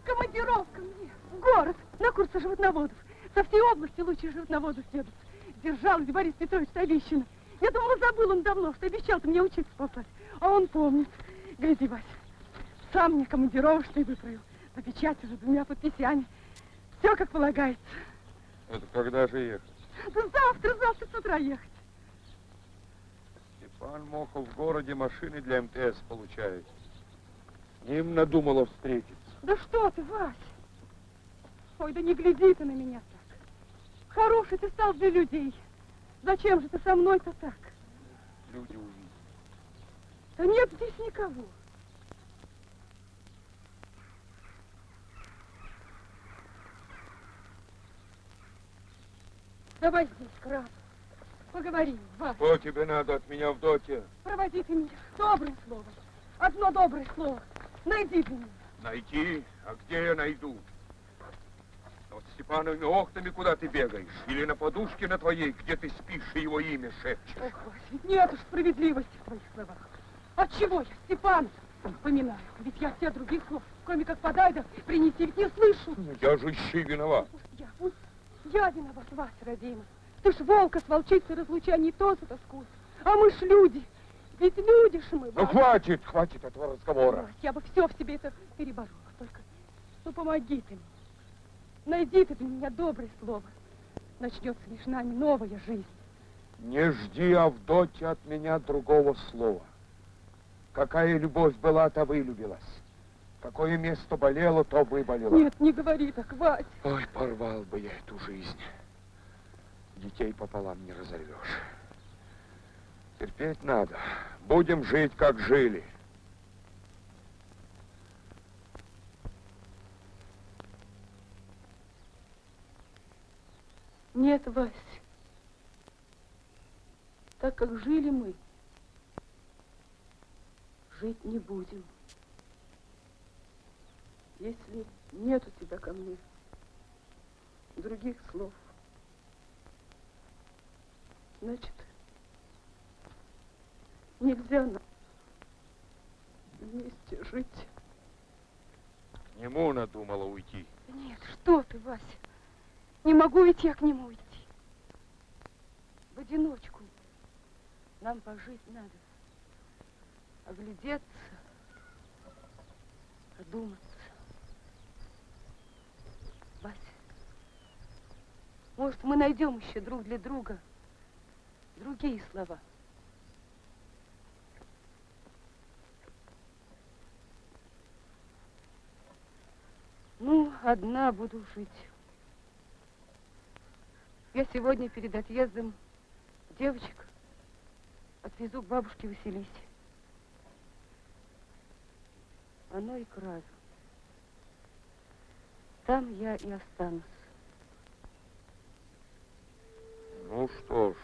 Командировка мне в город на курсы животноводов. Со всей области лучшие животноводы следуют. Держалась Борис Петрович Табищина. Я думала, забыл он давно, что обещал-то мне учиться послать. А он помнит. Гляди, Вася, сам мне командировочный выправил. За печатью, за 2 подписями. Все как полагается. Это когда же ехать? Да завтра с утра ехать. Степан Мохов в городе машины для МТС получает. С ним надумала встретиться. Да что ты, Вася? Ой, да не гляди ты на меня так. Хороший ты стал для людей. Зачем же ты со мной-то так? Люди увидят. Да нет здесь никого. Давай здесь, Краб. Поговорим, Вася. Что тебе надо от меня, Авдотья? Проводи ты меня. Доброе слово. Одно доброе слово. Найди для меня. Найти? А где я найду? Вот с Степановыми охтами куда ты бегаешь? Или на подушке на твоей, где ты спишь и его имя шепчешь? Ох, Вася, ведь нет уж справедливости в твоих словах. Отчего я Степана вспоминаю? Ведь я все других слов, кроме как подай да принеси, ведь не слышу. Я же ищи виноват. Пусть я виноват, Вася, родимый. Ты ж волка с волчицей разлучай не то затаскуй. А мы ж люди. Ведь люди ж мы. Ну хватит этого разговора. Ой, я бы все в себе это переборола. Только, ну помоги ты мне. Найди ты для меня доброе слово. Начнется между нами новая жизнь. Не жди, Авдотья, от меня другого слова. Какая любовь была, то вылюбилась. Какое место болело, то выболело. Нет, не говори так, Вась. Ой, порвал бы я эту жизнь. Детей пополам не разорвешь. Терпеть надо. Будем жить, как жили. Нет, Вась. Так как жили мы, жить не будем. Если нет у тебя ко мне других слов, значит, нельзя нам вместе жить. К нему надумала уйти. Нет, что ты, Вася? Не могу ведь я к нему уйти. В одиночку нам пожить надо. Оглядеться, одуматься. Вася, может, мы найдем еще друг для друга другие слова. Ну, одна буду жить. Я сегодня перед отъездом девочек отвезу к бабушке Василисе. Оно и к разу. Там я и останусь. Ну что ж.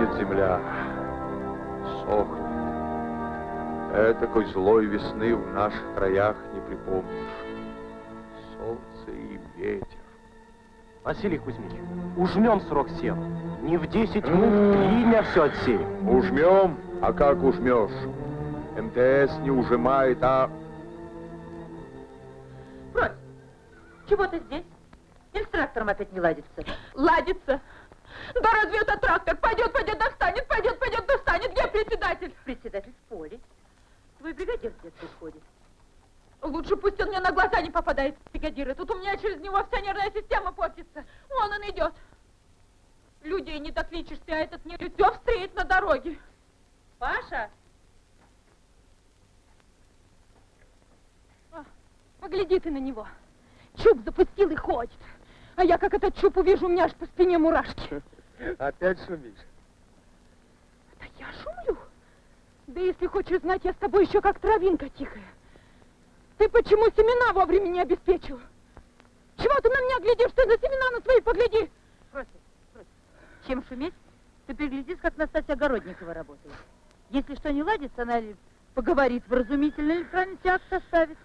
сохнет земля, сохнет. Этакой злой весны в наших краях не припомнишь. Солнце и ветер. Василий Кузьмич, ужмем срок села. Не в 10 мух, 3 дня все отсеем. Ужмем? А как ужмешь? МТС не ужимает, а... Брось, чего ты здесь? Или с трактором опять не ладится? Ладится. Да разве это трактор? Пойдет, достанет, пойдет, достанет. Где председатель? Председатель в поле. Твой бригадир где приходит? Лучше пусть он мне на глаза не попадает, бригадир. Тут у меня через него вся нервная система портится. Вон он идет. Людей не так лечишься, а этот не все встретит на дороге. Паша! Погляди ты на него. Чуб запустил и ходит. А я, как этот чуб увижу, у меня аж по спине мурашки. Опять шумишь? Да я шумлю. Да если хочешь знать, я с тобой еще как травинка тихая. Ты почему семена вовремя не обеспечил? Чего ты на меня глядишь? Ты на семена на свои погляди. Брось. Чем шуметь? Ты приглядись, как Настасья Огородникова работает. Если что не ладится, она или поговорит вразумительно, или правильно акт составит.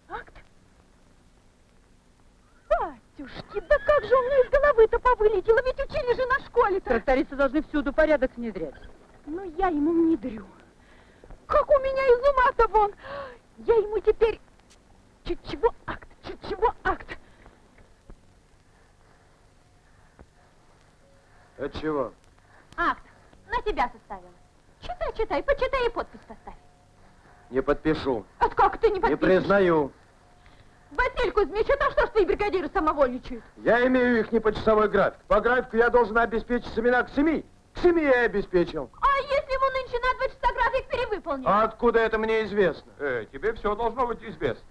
Акт? Батюшки, да как же у меня из головы-то повылетело, ведь учили же на школе-то. Трактористы должны всюду порядок внедрять. Ну, я ему внедрю. Как у меня из ума-то вон. Я ему теперь... Чуть чего акт. Это чего? Акт. На тебя составила. Читай, почитай и подпись поставь. Не подпишу. А как ты не подпишешь? Не признаю. Василий Кузьмич, это что ж твои бригадиры самовольничают? Я имею их не по часовой график. По графику я должен обеспечить семена к 7. К 7 я и обеспечил. А если ему нынче на 2 часа график перевыполнил? А откуда это мне известно? Тебе все должно быть известно.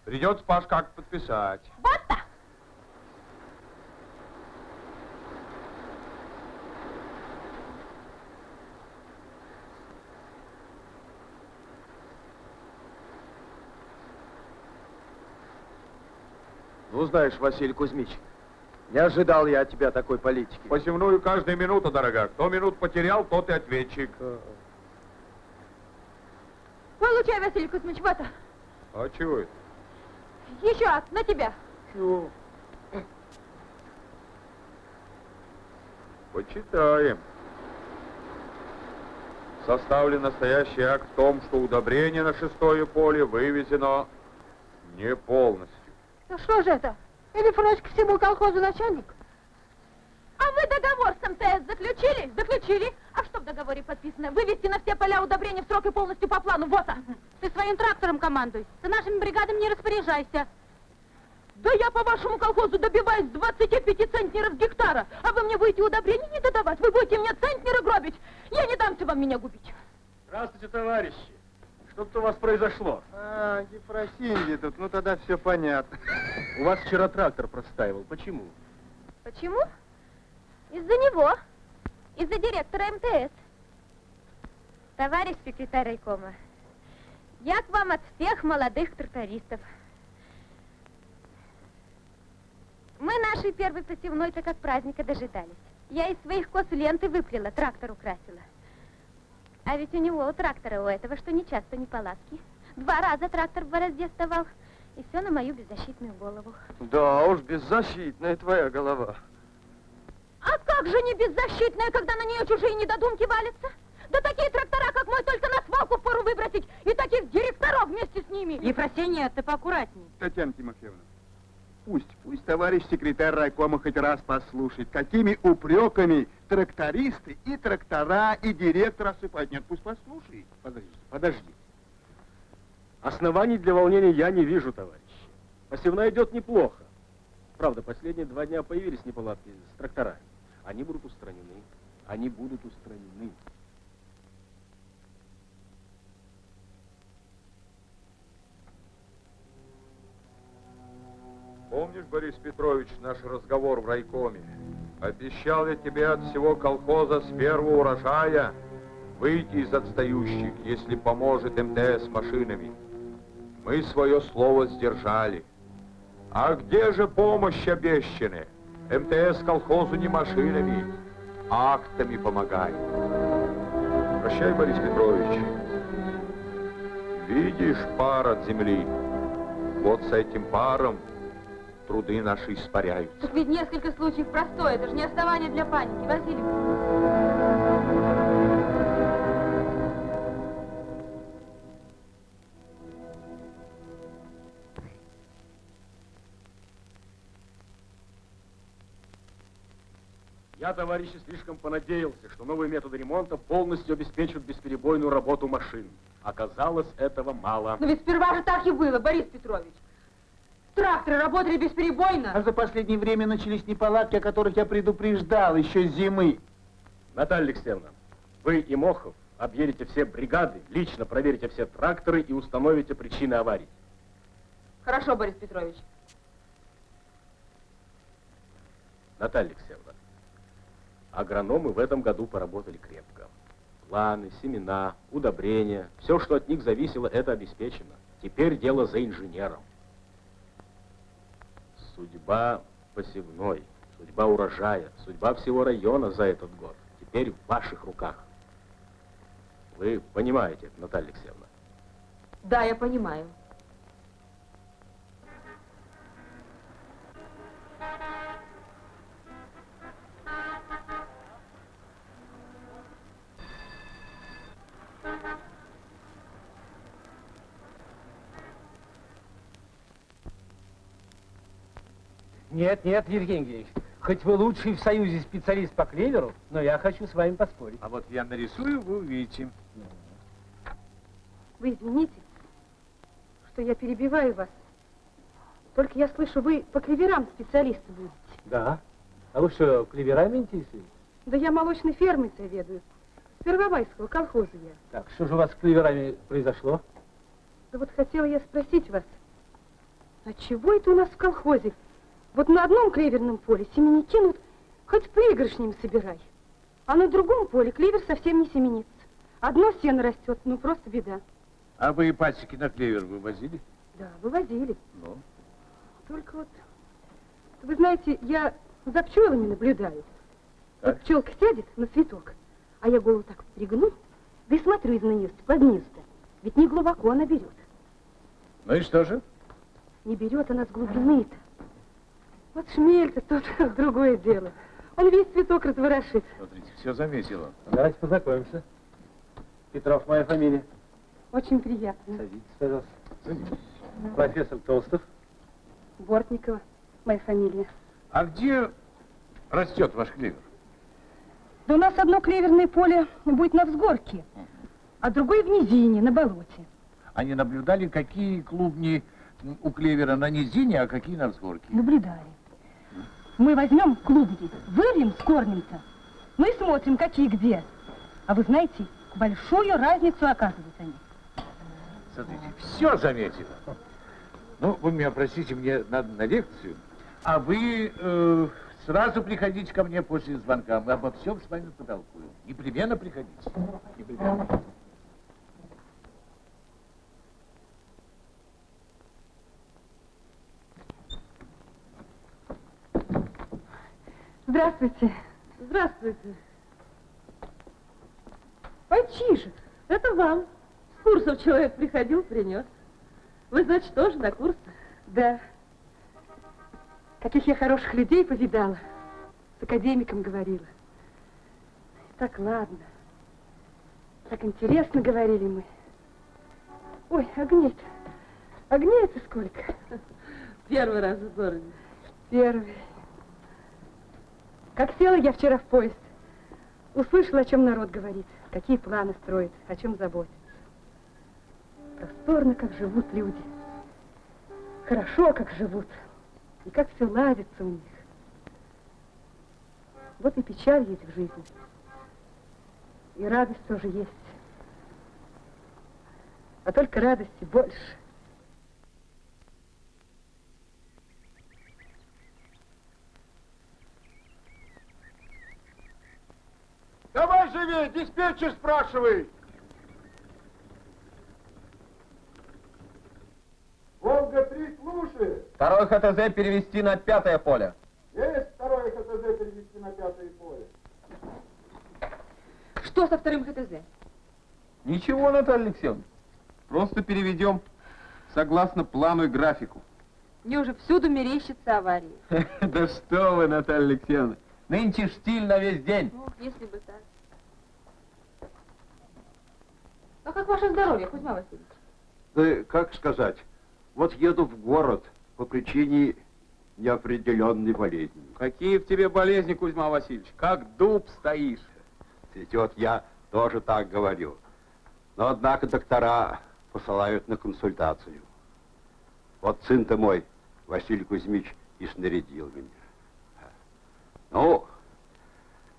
Придется, Паш, как подписать. Вот так. Ну, знаешь, Василий Кузьмич, не ожидал я от тебя такой политики. Посевную каждая минута, дорога. Кто минут потерял, тот и ответчик. Получай, Василий Кузьмич, вот. А чего это? Еще акт на тебя. Чего? Почитаем. Составлен настоящий акт в том, что удобрение на 6-е поле вывезено не полностью. Ну что же это? Или прочь к всему колхозу начальник? А вы договор с МТС заключили? Заключили. А что в договоре подписано? Вывести на все поля удобрения в срок и полностью по плану. Вот он. Ты своим трактором командуй. Ты нашими бригадами не распоряжайся. Да я по вашему колхозу добиваюсь 25 центнеров с гектара. А вы мне будете удобрений не додавать? Вы будете мне центнеры гробить? Я не дамся вам меня губить. Здравствуйте, товарищи. Что-то у вас произошло. А, Ефросинья тут, ну тогда все понятно. У вас вчера трактор простаивал. Почему? Почему? Из-за него. Из-за директора МТС. Товарищ секретарь райкома, я к вам от всех молодых трактористов. Мы нашей первой посевной-то как праздника дожидались. Я из своих кос ленты выплела, трактор украсила. А ведь у него, у трактора, у этого, что ни часто, ни палатки. 2 раза трактор в борозде вставал. И все на мою беззащитную голову. Да уж, беззащитная твоя голова. А как же не беззащитная, когда на нее чужие недодумки валятся? Да такие трактора, как мой, только на свалку впору выбросить. И таких директоров вместе с ними. Ефросинья, ты поаккуратней. Татьяна Тимофеевна, пусть товарищ секретарь райкома хоть раз послушает, какими упреками трактористы и трактора, и директор осыпают. Нет, пусть послушает. Подожди. Оснований для волнения я не вижу, товарищи. Посевная идет неплохо. Правда, последние 2 дня появились неполадки с тракторами. Они будут устранены. Они будут устранены. Помнишь, Борис Петрович, наш разговор в райкоме? Обещал я тебе от всего колхоза с первого урожая выйти из отстающих, если поможет МТС машинами. Мы свое слово сдержали. А где же помощь обещанная? МТС колхозу не машинами, а актами помогает. Прощай, Борис Петрович. Видишь пар от земли? Вот с этим паром труды наши испаряются. Так ведь несколько случаев простое, это же не основание для паники, Василий. Я, товарищи, слишком понадеялся, что новые методы ремонта полностью обеспечат бесперебойную работу машин. Оказалось, этого мало. Но ведь сперва же так и было, Борис Петрович. Тракторы работали бесперебойно. А за последнее время начались неполадки, о которых я предупреждал еще с зимы. Наталья Алексеевна, вы и Мохов объедете все бригады, лично проверите все тракторы и установите причины аварий. Хорошо, Борис Петрович. Наталья Алексеевна, агрономы в этом году поработали крепко. Планы, семена, удобрения, все, что от них зависело, это обеспечено. Теперь дело за инженером. Судьба посевной, судьба урожая, судьба всего района за этот год теперь в ваших руках. Вы понимаете это, Наталья Алексеевна? Да, я понимаю. Нет, нет, Евгений Евгеньевич, хоть вы лучший в Союзе специалист по клеверу, но я хочу с вами поспорить. А вот я нарисую, вы увидите. Вы извините, что я перебиваю вас. Только я слышу, вы по клеверам специалисты будете. Да. А вы что, клеверами интересуетесь? Да я молочной фермой заведую. С Первомайского колхоза я. Так, что же у вас с клеверами произошло? Да вот хотела я спросить вас, а чего это у нас в колхозе? Вот на одном клеверном поле семени кинут, хоть пригоршнями собирай. А на другом поле клевер совсем не семенится. Одно сено растет, ну просто беда. А вы и пасеки на клевер вывозили? Да, вывозили. Ну? Только вот, вы знаете, я за пчелами наблюдаю. Так. Вот пчелка сядет на цветок, а я голову так пригну, да и смотрю на нее под низ-то. Ведь не глубоко она берет. Ну и что же? Не берет она с глубины-то. Вот шмель-то тут другое дело. Он весь цветок разворошит. Смотрите, все заметила. Давайте познакомимся. Петров, моя фамилия. Очень приятно. Садитесь, пожалуйста. Профессор Толстов. Бортникова, моя фамилия. А где растет ваш клевер? Да у нас одно клеверное поле будет на взгорке, а другое в низине, на болоте. Они наблюдали, какие клубни у клевера на низине, а какие на взгорке? Наблюдали. Мы возьмем клубни, вырвем с корнем-то, ну и смотрим, какие где. А вы знаете, большую разницу оказывают они. Смотрите, все заметила. Ну, вы меня простите, мне надо на лекцию. А вы сразу приходите ко мне после звонка. Мы обо всем с вами потолкуем. Непременно приходите. Непременно. Здравствуйте. Здравствуйте. Ой, Чижик, это вам. С курсов человек приходил, принес. Вы, значит, тоже на курс? Да. Каких я хороших людей повидала. С академиком говорила. Так ладно. Так интересно говорили мы. Ой, огней-то. Огней-то сколько? Первый раз в городе. Первый. Как села я вчера в поезд, услышала, о чем народ говорит, какие планы строит, о чем заботится. Просторно, как живут люди. Хорошо, как живут. И как все ладится у них. Вот и печаль есть в жизни. И радость тоже есть. А только радости больше. Давай живее, диспетчер спрашивает. Волга-3 слушает. Второй ХТЗ перевести на 5-е поле. Есть второй Выйдите на пятое поле. Что со вторым ХТЗ? Ничего, Наталья Алексеевна. Просто переведем согласно плану и графику. Мне уже всюду мерещится аварии. Да что вы, Наталья Алексеевна. Нынче штиль на весь день. Ох, если бы так. А как ваше здоровье, Кузьма Васильевич? Да как сказать, вот еду в город по причине неопределенной болезни. Какие в тебе болезни, Кузьма Васильевич? Как дуб стоишь. Идет, я тоже так говорю. Но однако доктора посылают на консультацию. Вот сын-то мой, Василий Кузьмич, и снарядил меня. Ну,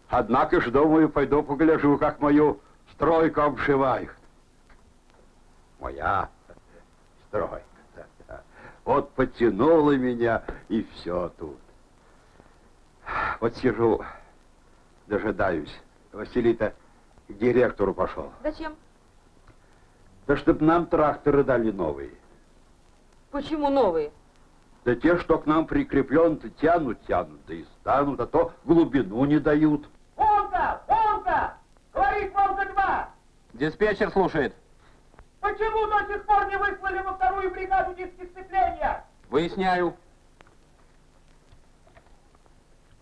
однако ж, думаю, пойду погляжу, как мою стройку обшивают. Моя стройка. Вот потянуло меня, и все тут. Вот сижу, дожидаюсь. Василий-то к директору пошел. Зачем? Да чтоб нам тракторы дали новые. Почему новые? Да те, что к нам прикреплены-то тянут, да и станут, а то глубину не дают. Волга! Волга! Говорит Волга-2! Диспетчер слушает. Почему до сих пор не выслали во вторую бригаду диски сцепления? Выясняю.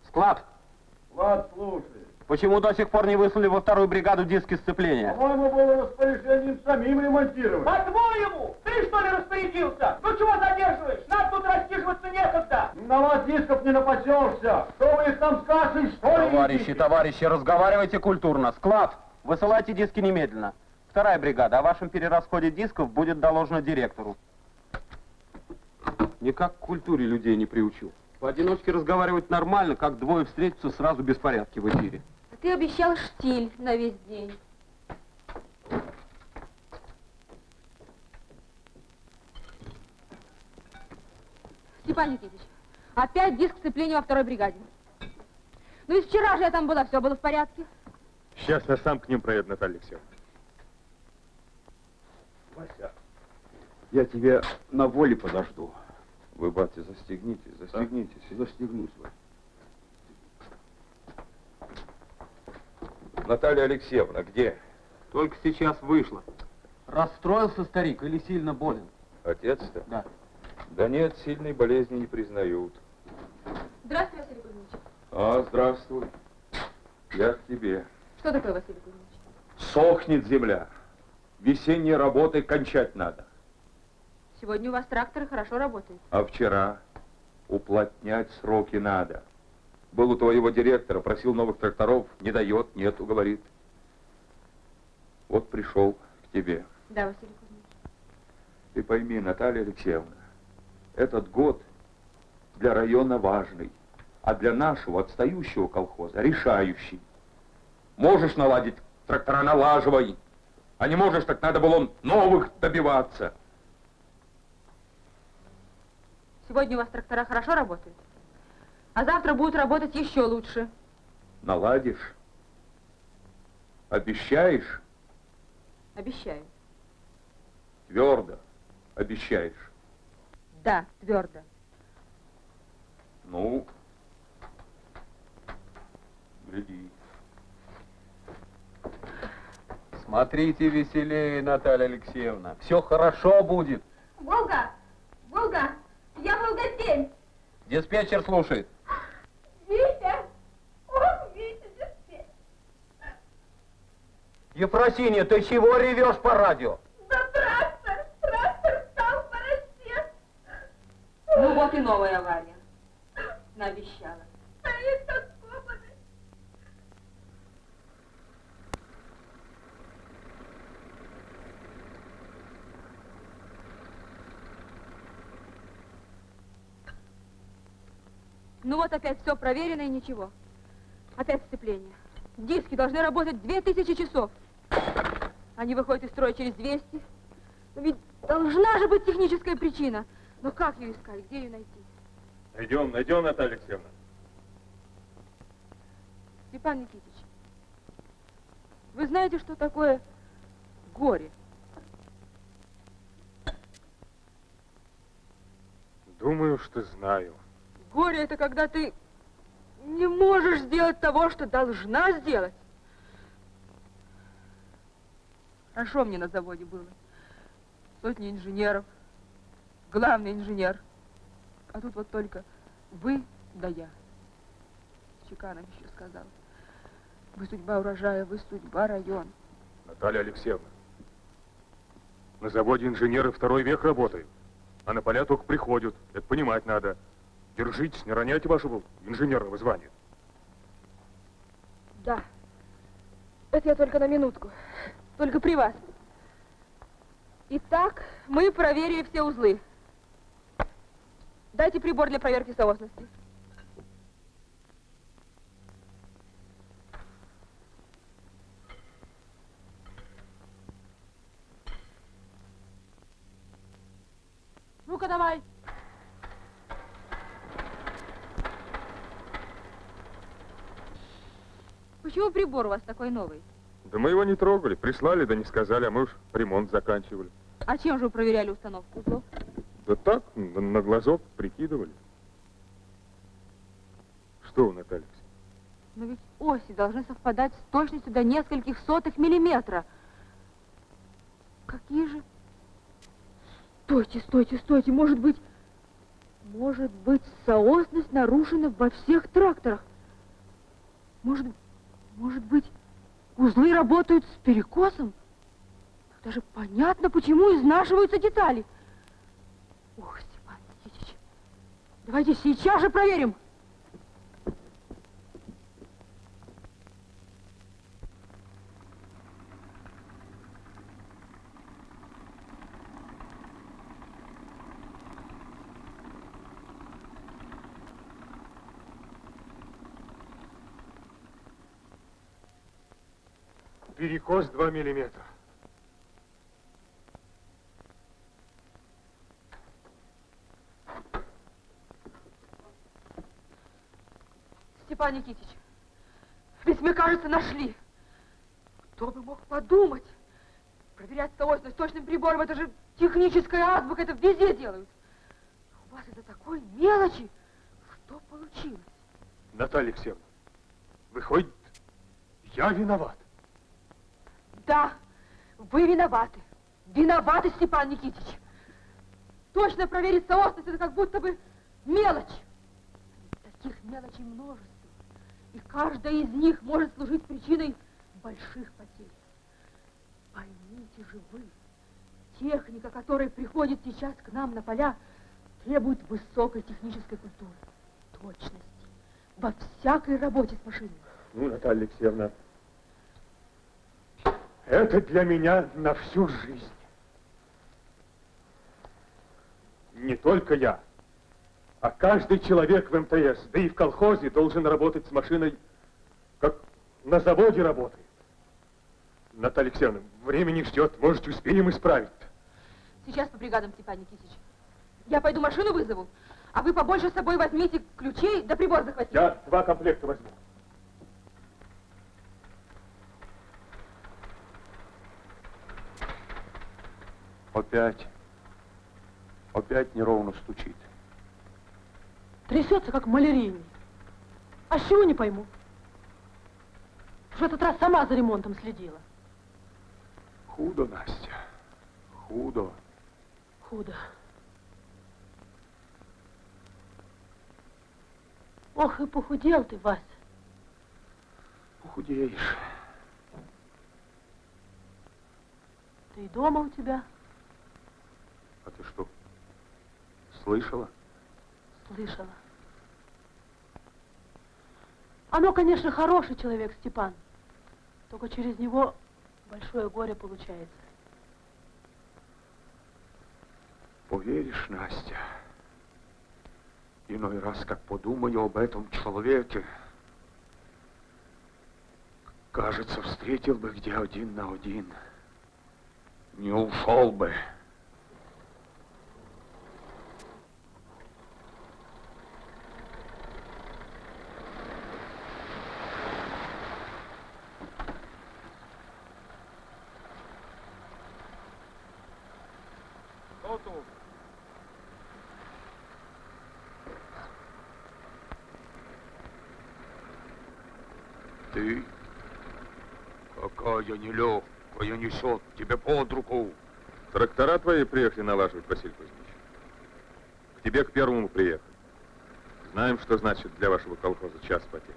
Склад. Влад, слушай. Почему до сих пор не выслали во вторую бригаду диски сцепления? По-моему, было распоряжением самим ремонтировать. По-твоему? Ты что ли распорядился? Ну чего задерживаешь? Нам тут рассиживаться некогда. На вас дисков не напасешься. Что вы их там скажете, что ли? Товарищи, разговаривайте культурно. Склад, высылайте диски немедленно. Вторая бригада, о вашем перерасходе дисков будет доложено директору. Никак к культуре людей не приучил. Поодиночке разговаривать нормально, как двое встретятся, сразу беспорядки в эфире. Ты обещал штиль на весь день. Степан Никитич, опять диск сцепления во второй бригаде. Ну и вчера же я там была, все было в порядке. Сейчас я сам к ним проеду, Наталья Алексеевна. Вася, я тебя на воле подожду. Вы, батя, застегнитесь. Застегнусь, Вася. Наталья Алексеевна, где? Только сейчас вышла. Расстроился старик или сильно болен? Отец-то? Да. Да нет, сильной болезни не признают. Здравствуй, Василий Кузьмич. А, здравствуй. Я к тебе. Что такое, Василий Кузьмич? Сохнет земля. Весенние работы кончать надо. Сегодня у вас тракторы хорошо работают. А вчера уплотнять сроки надо. Был у твоего директора, просил новых тракторов, не дает, нету, говорит. Вот пришел к тебе. Да, Василий Кузьмич. Ты пойми, Наталья Алексеевна, этот год для района важный, а для нашего отстающего колхоза решающий. Можешь наладить трактора, налаживай. А не можешь, так надо было новых добиваться. Сегодня у вас трактора хорошо работают, а завтра будут работать еще лучше. Наладишь? Обещаешь? Обещаю. Твердо обещаешь? Да, твердо. Ну, гляди. Смотрите веселее, Наталья Алексеевна. Все хорошо будет. Волга! Волга! Я Волга-7! Диспетчер слушает. Витя! Ох, Витя, диспетчер! Ефросинья, ты чего ревешь по радио? Да трактор стал поросет! Ну вот и новая авария. Наобещала. Стоит как копанный. Ну вот опять все проверено и ничего. Опять сцепление. Диски должны работать 2000 часов. Они выходят из строя через 200. Но ведь должна же быть техническая причина. Но как ее искать? Где ее найти? Найдем, Наталья Алексеевна. Степан Никитич, вы знаете, что такое горе? Думаю, что знаю. Горе — это когда ты не можешь сделать того, что должна сделать. Хорошо мне на заводе было. Сотни инженеров, главный инженер. А тут вот только вы да я. Чеканов еще сказал. Вы судьба урожая, вы судьба района. Наталья Алексеевна, на заводе инженеры 2-й век работают, а на поля только приходят. Это понимать надо. Держитесь, не роняйте вашего инженерного звания. Да. Это я только на минутку. Только при вас. Итак, мы проверили все узлы. Дайте прибор для проверки соосности. Ну-ка, давай. Почему прибор у вас такой новый? Да мы его не трогали, прислали, да не сказали, а мы уж ремонт заканчивали. А чем же вы проверяли установку узлов? Да так, на глазок прикидывали. Что, Наталья? Но ведь оси должны совпадать с точностью до нескольких сотых миллиметра. Какие же? Стойте, стойте, стойте. Может быть, соосность нарушена во всех тракторах. Может быть, узлы работают с перекосом? Тогда же понятно, почему изнашиваются детали. Ох, Степан Никитич, давайте сейчас же проверим. Перекос 2 миллиметра. Степан Никитич, ведь мы, кажется, нашли. Кто бы мог подумать? Проверять соосность точным прибором, это же техническая азбука, это везде делают. У вас из-за такой мелочи что получилось? Наталья Алексеевна, выходит, я виноват. Да, вы виноваты. Виноваты, Степан Никитич. Точно проверить соосность, это как будто бы мелочь. Таких мелочей множество. И каждая из них может служить причиной больших потерь. Поймите же вы, техника, которая приходит сейчас к нам на поля, требует высокой технической культуры, точности во всякой работе с машиной. Ну, Наталья Алексеевна, это для меня на всю жизнь. Не только я, а каждый человек в МТС, да и в колхозе должен работать с машиной, как на заводе работает. Наталья Алексеевна, время не ждет, может, успеем исправить. Сейчас по бригадам, Степан Никитич. Я пойду машину вызову, а вы побольше с собой возьмите ключей, да прибор захватите. Я 2 комплекта возьму. Опять неровно стучит. Трясется, как малярийный. А с чего не пойму? В этот раз сама за ремонтом следила. Худо, Настя, худо. Худо. Ох, и похудел ты, Вася. Похудеешь. Ты и дома у тебя? А ты что, слышала? Слышала. Оно, конечно, хороший человек, Степан. Только через него большое горе получается. Поверишь, Настя, иной раз, как подумаю об этом человеке, кажется, встретил бы где 1 на 1. Не ушел бы. Ты? Какая нелегкая несет тебе под руку. Трактора твои приехали налаживать, Василий Кузьмич. К тебе к первому приехали. Знаем, что значит для вашего колхоза час потерь.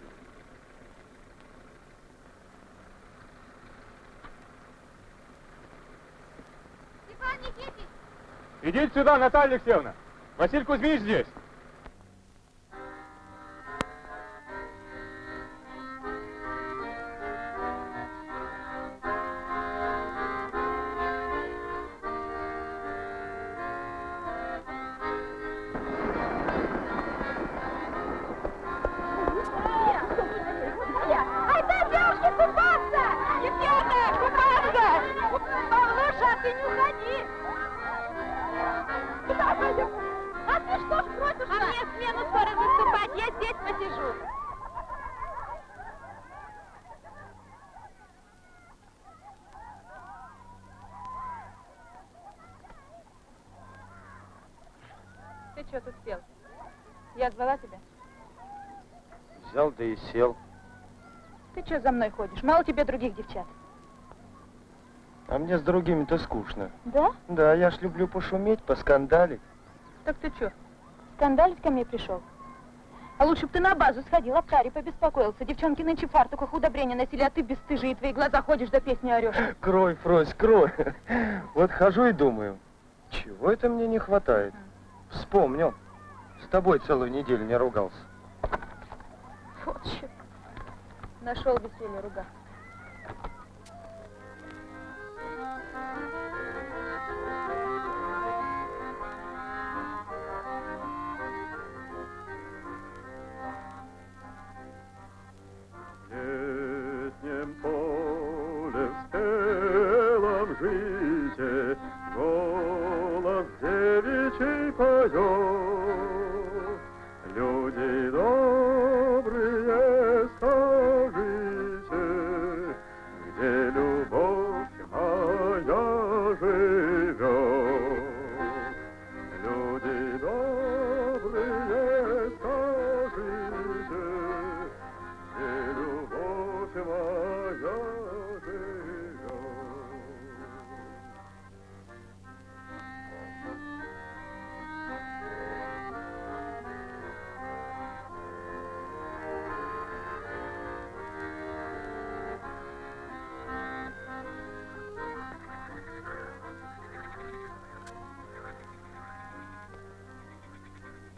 Степан Никитич! Идите сюда, Наталья Алексеевна. Василий Кузьмич здесь. Ты что тут сел? Я звала тебя? Взял, да и сел. Ты что за мной ходишь? Мало тебе других девчат? А мне с другими-то скучно. Да? Да, я ж люблю пошуметь, поскандалить. Так ты что, скандалить ко мне пришел? А лучше бы ты на базу сходил, об таре побеспокоился. Девчонки нынче в фартуках удобрения носили, а ты бесстыжий, и твои глаза ходишь, да песни орешь. Крой, Фрось, крой. Вот хожу и думаю, чего это мне не хватает? Вспомнил. С тобой целую неделю не ругался. Вот че. Нашел веселье ругаться. Летнем поле в спелом жите голос девичий поет. Люди добрые, скажите, где любовь моя живет? Люди добрые, скажите, где любовь моя живет?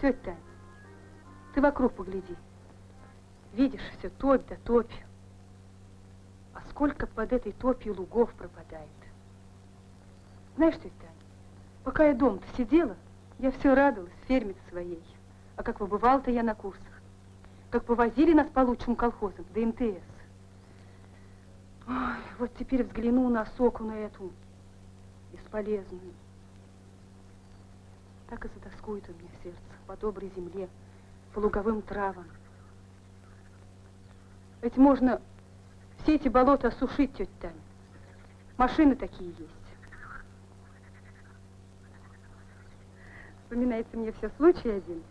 Тетя Тань, ты вокруг погляди. Видишь, все топь да топь. А сколько под этой топью лугов пропадает. Знаешь, тетя Тань, пока я дома-то сидела, я все радовалась ферме своей. А как побывала-то я на курсах, как повозили нас по лучшим колхозам, до МТС. Ой, вот теперь взгляну на соку на эту бесполезную. Так и затоскует у меня сердце по доброй земле, по луговым травам. Ведь можно все эти болота осушить, тетя Таня. Машины такие есть. Вспоминается мне все случай один.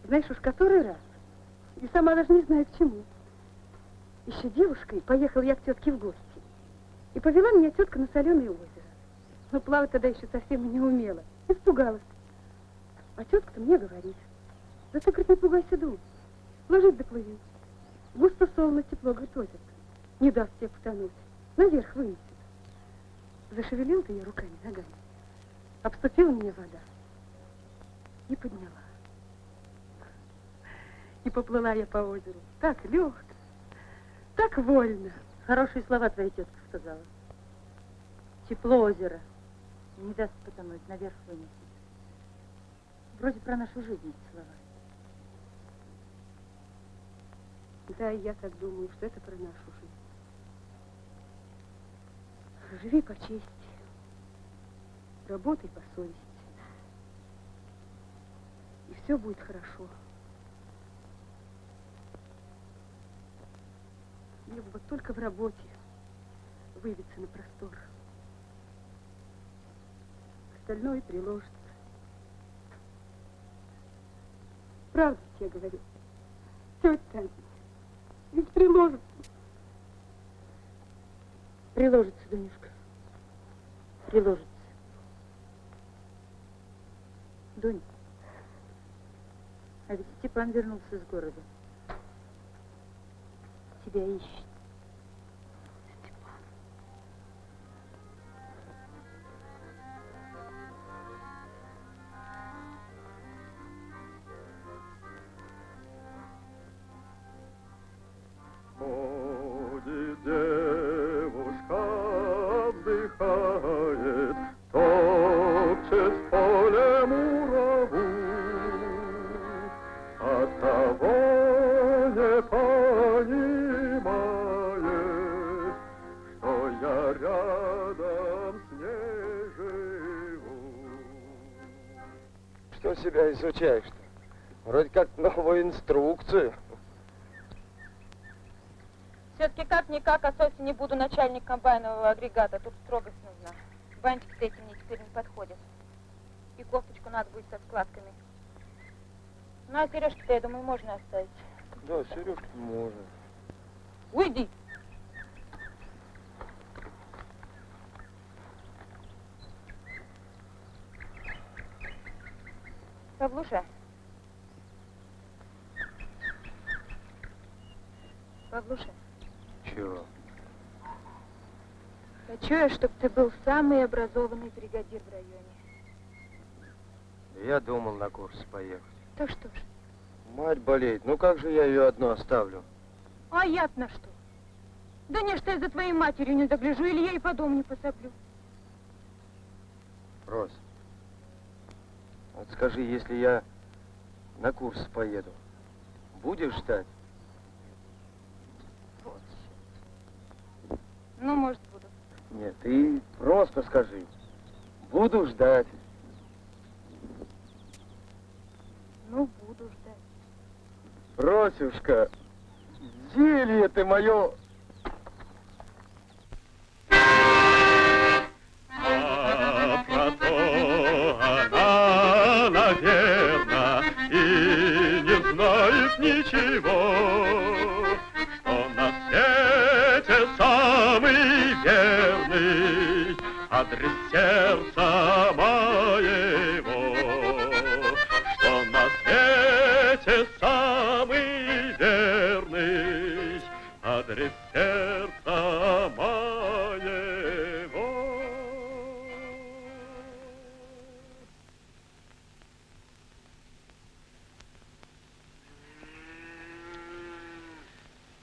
Знаешь уж, который раз. И сама даже не знаю к чему. Еще девушкой поехала я к тетке в гости. И повела меня тетка на соленое озеро. Но плавать тогда еще совсем и не умела. Испугалась. А тетка-то мне говорит: да ты, говорит, не пугайся, дом. Ложись да плыви. Густо солоно тепло, говорит, озеро. Не даст тебе потонуть. Наверх вынесет. Зашевелил-то я руками, ногами. Обступила меня вода. И подняла. И поплыла я по озеру. Так легко, так вольно. Хорошие слова твоя тетка сказала. Тепло озера. Не даст потонуть, наверх вынесет. Вроде про нашу жизнь эти слова. Да, и я так думаю, что это про нашу жизнь. Живи по чести, работай по совести. И все будет хорошо. Мне бы вот только в работе выбиться на простор. Остальное приложится. Правду тебе говорю. Тетя Таня, ведь приложится. Приложится, Дунюшка. Приложится. Дунь, а ведь Степан вернулся из города. Тебя ищет. Ходит девушка, вздыхает, топчет в поле мураву. Оттого не понимает, что я рядом с ней живу. Что себя изучаешь-то? Вроде как новую инструкцию. Все-таки как-никак, а с осени буду начальник комбайнового агрегата. Тут строгость нужна. Бантик с этим мне теперь не подходит. И кофточку надо будет со складками. Ну, а сережки-то, я думаю, можно оставить. Да, сережки можно. Уйди! Павлуша. Павлуша. Чего? Хочу я, чтобы ты был самый образованный бригадир в районе. Я думал на курс поехать. То что ж? Мать болеет, ну как же я ее одну оставлю? А я-то на что? Да не, что я за твоей матерью не догляжу, или я и по дому не пособлю. Рос, вот скажи, если я на курс поеду, будешь ждать? Вот. Ну, может, буду. Нет, ты просто скажи. Буду ждать. Ну, буду ждать. Росюшка, зелье ты мое. А про то она, наверно, и не знает ничего, что на свете самый верный адрес сердца моего, что на свете самый верный адрес сердца моего.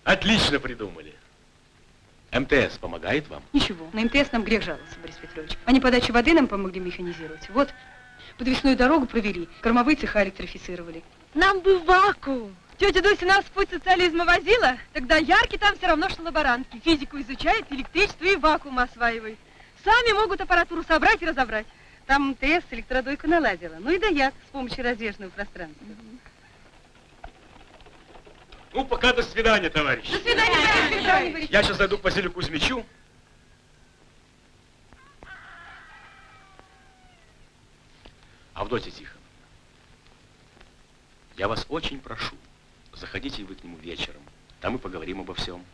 Отлично придумали. МТС помогает вам? Ничего, на МТС нам грех жаловаться, Борис Петрович. Они подачу воды нам помогли механизировать. Вот, подвесную дорогу провели, кормовые цеха электрифицировали. Нам бы вакуум. Тетя Дуся нас в путь социализма возила, тогда Яркий там все равно, что лаборантки. Физику изучает, электричество и вакуум осваивает. Сами могут аппаратуру собрать и разобрать. Там МТС электродойку наладила. Ну и дает с помощью разреженного пространства. Ну, пока до свидания, товарищ. До свидания, Борис Петрович. Я сейчас зайду к Василию Кузьмичу. Авдотья Тихоновна, я вас очень прошу, заходите вы к нему вечером. Там мы поговорим обо всем.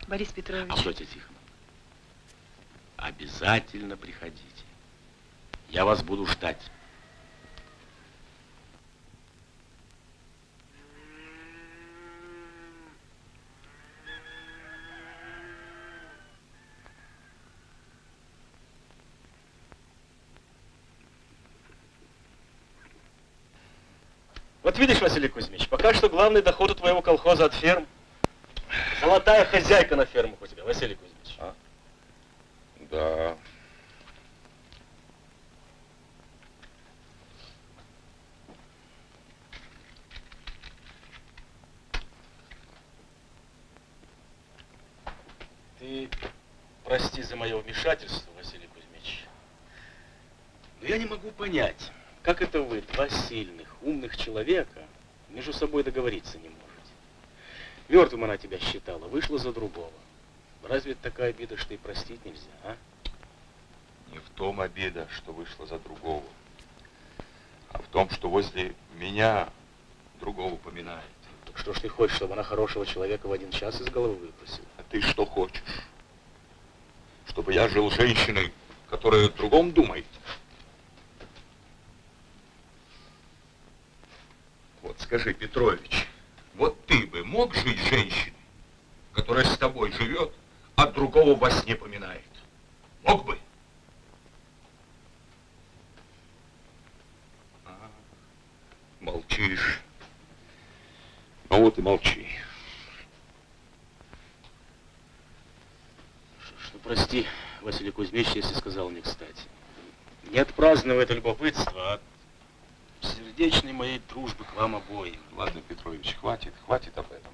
Борис Петрович. Авдотья Тихоновна, обязательно приходите. Я вас буду ждать. Вот видишь, Василий Кузьмич, пока что главный доход у твоего колхоза от ферм. Золотая хозяйка на фермах у тебя, Василий Кузьмич. А? Да. Ты прости за мое вмешательство, Василий Кузьмич. Но я не могу понять, как это вы, два сильных, умных человека, между собой договориться не можете. Мертвым она тебя считала, вышла за другого. Разве это такая обида, что и простить нельзя, а? Не в том обида, что вышла за другого, а в том, что возле меня другого поминает. Так что ж ты хочешь, чтобы она хорошего человека в один час из головы выбросила? А ты что хочешь? чтобы я жил с женщиной, которая о другом думает. Вот скажи, Петрович, вот ты бы мог жить с женщиной, которая с тобой живет, а другого во сне поминает? Мог бы? Молчишь. Ну вот и молчи. Что прости, Василий Кузьмич, если сказал не кстати. Не от праздного это любопытства, а от сердечной моей дружбы к вам обоим. Ладно, Петрович, хватит об этом.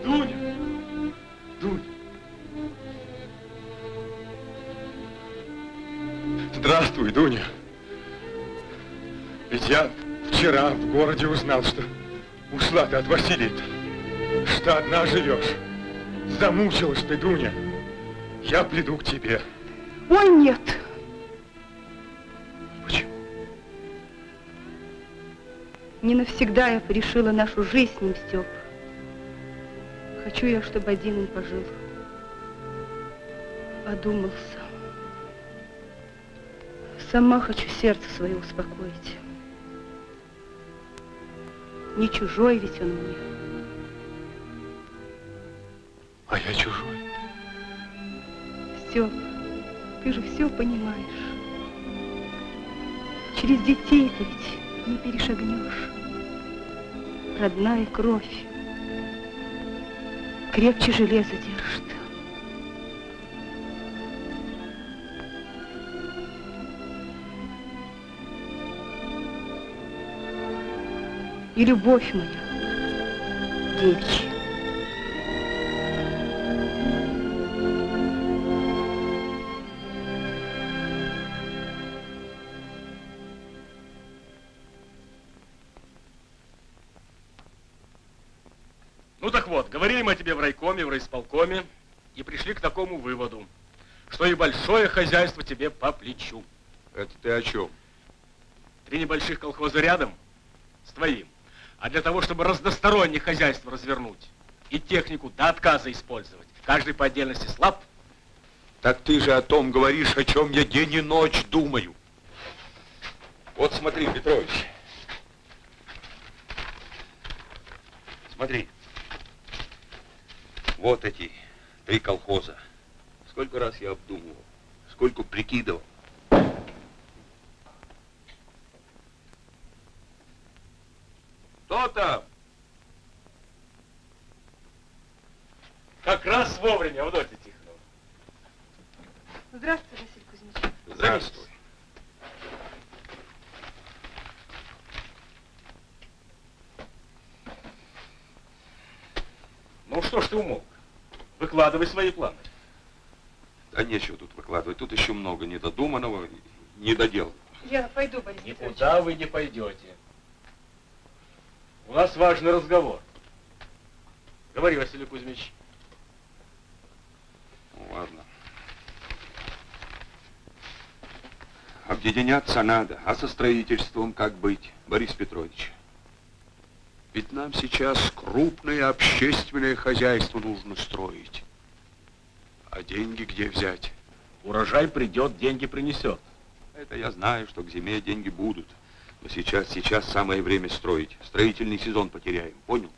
Дуня! Дуня! Здравствуй, Дуня. Ведь я вчера в городе узнал, что ушла ты от Василия-то, что одна живешь. Замучилась ты, Дуня. Я приду к тебе. Ой, нет. Почему? Не навсегда я порешила нашу жизнь с ним, Степ. Хочу я, чтобы один он пожил. Одумался. Сама хочу сердце свое успокоить. Не чужой ведь он мне. А я чужой. Степ, ты же все понимаешь. Через детей ты ведь не перешагнешь. Родная кровь крепче железа держит. И любовь моя, девичья. Ну так вот, говорили мы тебе в райкоме, в райисполкоме, и пришли к такому выводу, что и большое хозяйство тебе по плечу. Это ты о чем? 3 небольших колхоза рядом с твоим. А для того, чтобы разностороннее хозяйство развернуть и технику до отказа использовать, каждый по отдельности слаб. Так ты же о том говоришь, о чем я день и ночь думаю. Вот смотри, Петрович. Смотри. Вот эти 3 колхоза. Сколько раз я обдумывал, сколько прикидывал. Кто там? Как раз вовремя, Авдотья Тихоновна. Здравствуй, Василий Кузьмич. Здравствуй. Ну что ж ты умолк? Выкладывай свои планы. Да нечего тут выкладывать. Тут еще много недодуманного, недоделанного. Я пойду, Борис Петрович. Никуда вы не пойдете. У нас важный разговор. Говори, Василий Кузьмич. Ну, ладно. Объединяться надо. А со строительством как быть, Борис Петрович? Ведь нам сейчас крупное общественное хозяйство нужно строить. А деньги где взять? Урожай придет, деньги принесет. Это я знаю, что к зиме деньги будут. Но сейчас самое время строить. Строительный сезон потеряем, понял?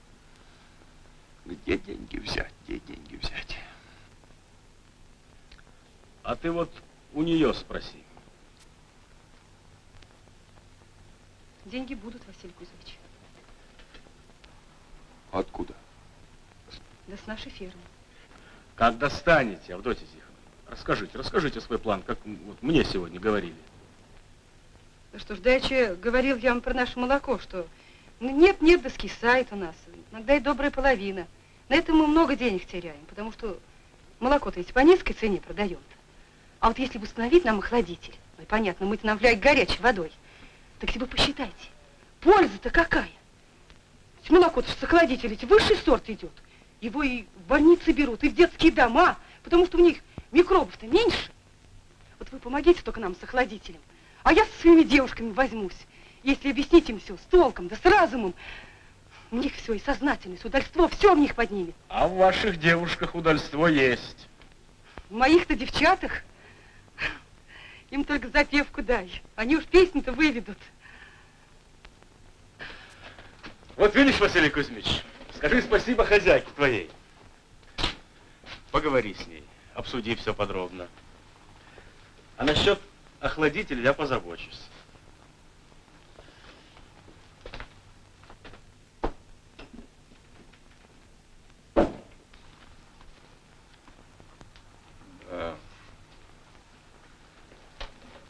Где деньги взять? Где деньги взять? А ты вот у нее спроси. Деньги будут, Василий Кузьмич. Откуда? Да с нашей фермы. Как достанете, Авдотья Тихоновна? Расскажите свой план, как вот мне сегодня говорили. Да что ж, давеча говорил я вам про наше молоко, что нет-нет, да скисает у нас. Иногда и добрая половина. На это мы много денег теряем, потому что молоко-то ведь по низкой цене продаем-то. А вот если бы установить нам охладитель, ну, понятно, мыть навляй горячей водой, так вы посчитайте, польза-то какая? Молоко-то с охладителем, высший сорт идет. Его и в больницы берут, и в детские дома, потому что у них микробов-то меньше. Вот вы помогите только нам с охладителем, а я со своими девушками возьмусь. Если объяснить им все с толком, да с разумом, У них все, и сознательность, удальство, все в них поднимет. А в ваших девушках удальство есть. В моих-то девчатах им только запевку дай. Они уж песню-то выведут. Вот видишь, Василий Кузьмич, скажи спасибо хозяйке твоей. Поговори с ней, обсуди все подробно. А насчет охладителя я позабочусь.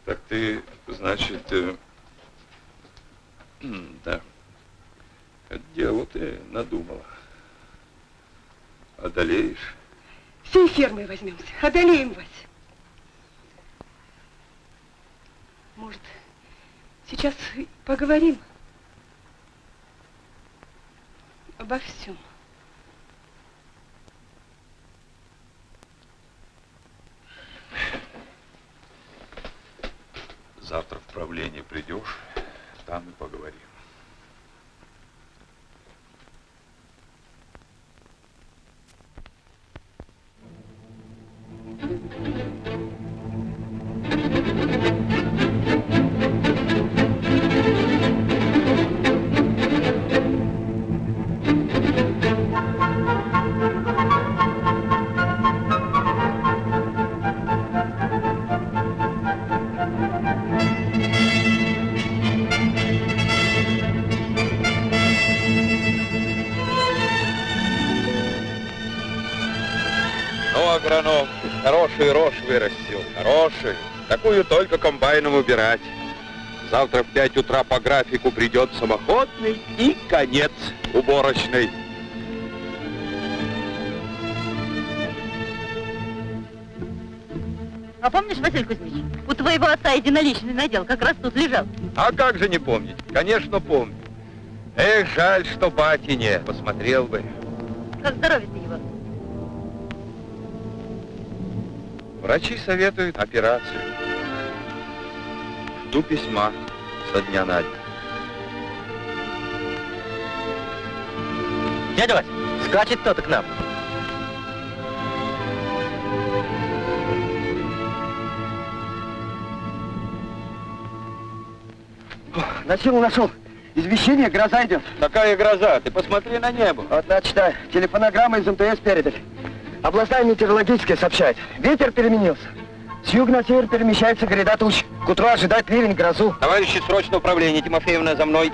Так ты, значит, да, это дело ты надумала. Одолеешь? Всей фермой возьмемся, одолеем вас. Может, сейчас поговорим обо всем. Завтра в правление придешь, там и поговорим. Агроном, хороший рожь вырастил, хороший. Такую только комбайном убирать. Завтра в 5 утра по графику придет самоходный и конец уборочной. А помнишь, Василий Кузьмич, у твоего отца единоличный надел как раз тут лежал? А как же не помнить? Конечно, помню. Эх, жаль, что бати нет. Посмотрел бы. Как здоровье-то его? Врачи советуют операцию. Жду письма со дня на день. Дядя Вась, скачет кто-то к нам. На силу нашел. Извещение, гроза идет. Какая гроза? Ты посмотри на небо. Вот, на, читай. Телефонограмма из МТС передали. Областная метеорологическая сообщает. Ветер переменился. С юга на север перемещается гряда туч. К утру ожидать ливень, грозу. Товарищи срочное управление, Тимофеевна, за мной.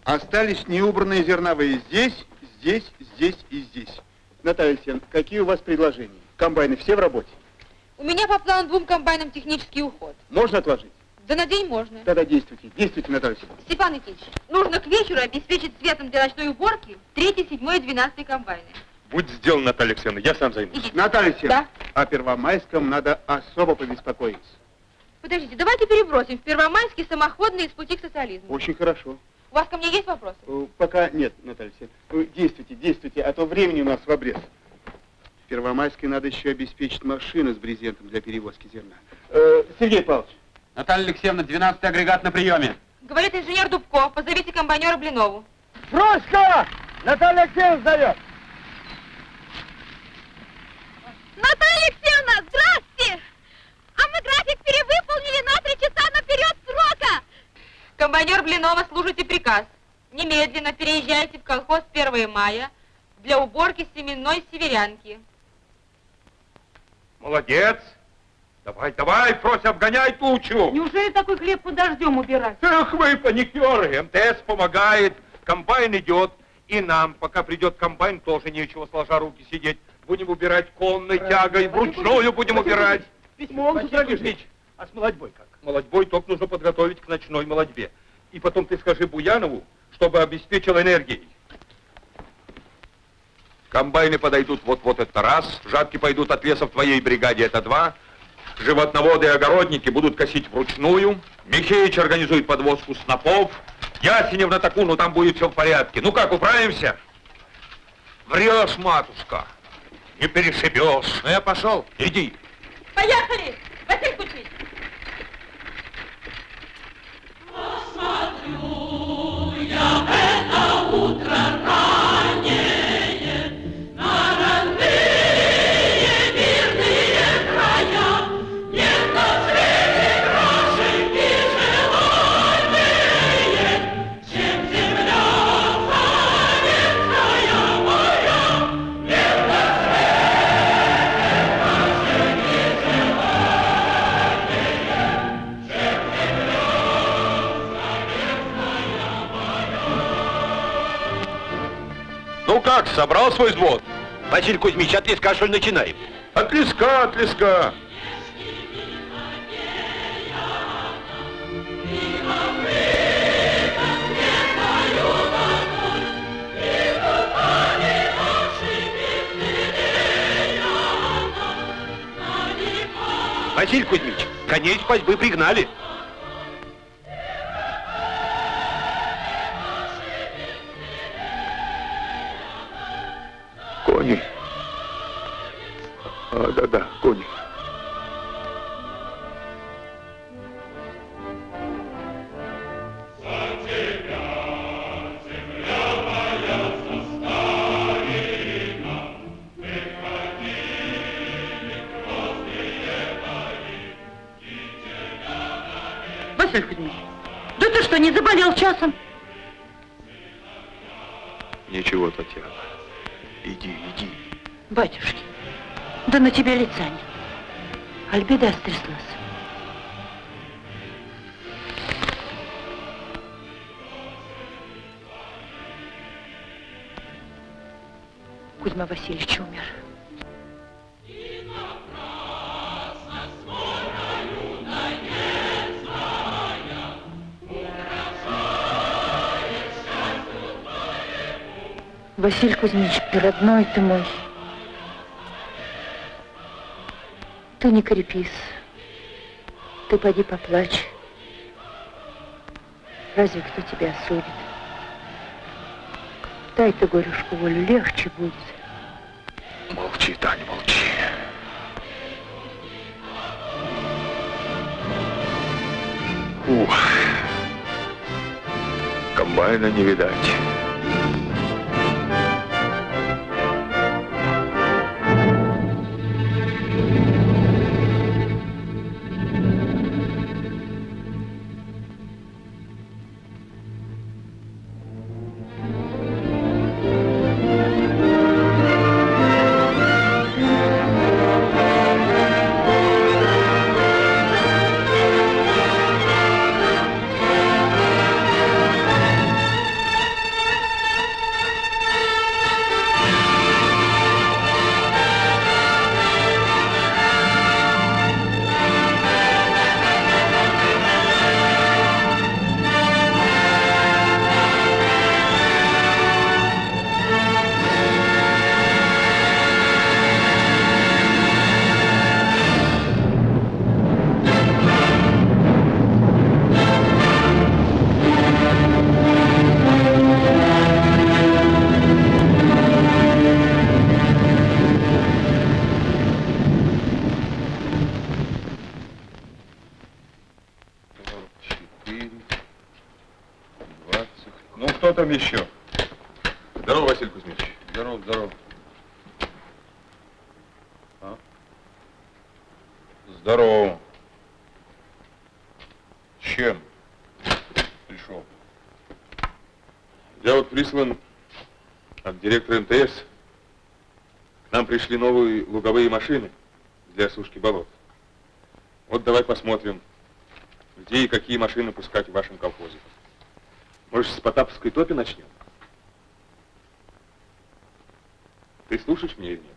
Остались неубранные зерновые здесь, здесь, здесь и здесь. Наталья Алексеевна, какие у вас предложения? Комбайны все в работе? У меня по плану 2 комбайнам технический уход. Можно отложить? Да на день можно. Тогда действуйте. Действуйте, Наталья Алексеевна. Степан Никитич, нужно к вечеру обеспечить светом для ночной уборки 3, 7 и 12 комбайны. Будь сделан, Наталья Алексеевна, я сам займусь. Наталья Алексеевна, да? О Первомайском надо особо побеспокоиться. Подождите, давайте перебросим в Первомайский самоходный из пути к социализму. Очень хорошо. У вас ко мне есть вопросы? Пока нет, Наталья Алексеевна. Действуйте, действуйте, а то времени у нас в обрез. В Первомайской надо еще обеспечить машину с брезентом для перевозки зерна. Сергей Павлович. Наталья Алексеевна, 12-й агрегат на приеме. Говорит инженер Дубко, позовите комбайнера Блинову. Фроська! Наталья Алексеевна зовет. Наталья Алексеевна, здрасте! А мы график перевыполнили на 3 часа наперед срока! Комбайнер Блинова, слушайте приказ. Немедленно переезжайте в колхоз 1 мая для уборки семенной северянки. Молодец. Давай, давай, Фрося, обгоняй тучу. Неужели такой хлеб под дождем убирать? Эх вы, паникеры, МТС помогает, комбайн идет. И нам, пока придет комбайн, тоже нечего сложа руки сидеть. Будем убирать конной тягой, вручную будем убирать. Письмо он с утра лежит. А с молодьбой как? Молодьбой только нужно подготовить к ночной молодьбе. И потом ты скажи Буянову, чтобы обеспечил энергией. Комбайны подойдут вот-вот, это раз. Жатки пойдут от леса в твоей бригаде, это 2. Животноводы и огородники будут косить вручную. Михеич организует подвозку снопов. Ясенев на таку, ну там будет все в порядке. Ну как, управимся? Врешь, матушка. Не перешибешь. Ну, я пошел. Иди. Поехали! Василий Кузьмич! Посмотрю я в это утро раннее на родные мирные края. Нет на свете краше и желаннее, чем земля советская моя. Нет на свете краше и желаннее, чем земля. Ну как, собрал свой взвод? Василий Кузьмич, от леска, что ли, начинаем? От леска, от леска. Василий Кузьмич, коней с пастьбы пригнали. Кони. Да-да, кони. Василий Кузьмич, да ты что, не заболел часом? Ничего, Татьяна. Иди, иди. Батюшки, да на тебя лица нет. Аль беда стряслась. Кузьма Васильевич умер. Василий Кузьмич, ты родной ты мой. Ты не крепись. Ты поди поплачь. Разве кто тебя осудит? Дай ты горюшку волю, легче будет. Молчи, Таня, молчи. Ух. Комбайна не видать. Кто там еще? Здорово, Василий Кузьмич. Здорово, здорово. А? Здорово. Чем пришел? Я вот прислан от директора МТС. К нам пришли новые луговые машины для сушки болот. Вот давай посмотрим, где и какие машины пускать в вашем колхозе. Может, с Потаповской топи начнем? Ты слушаешь меня или нет?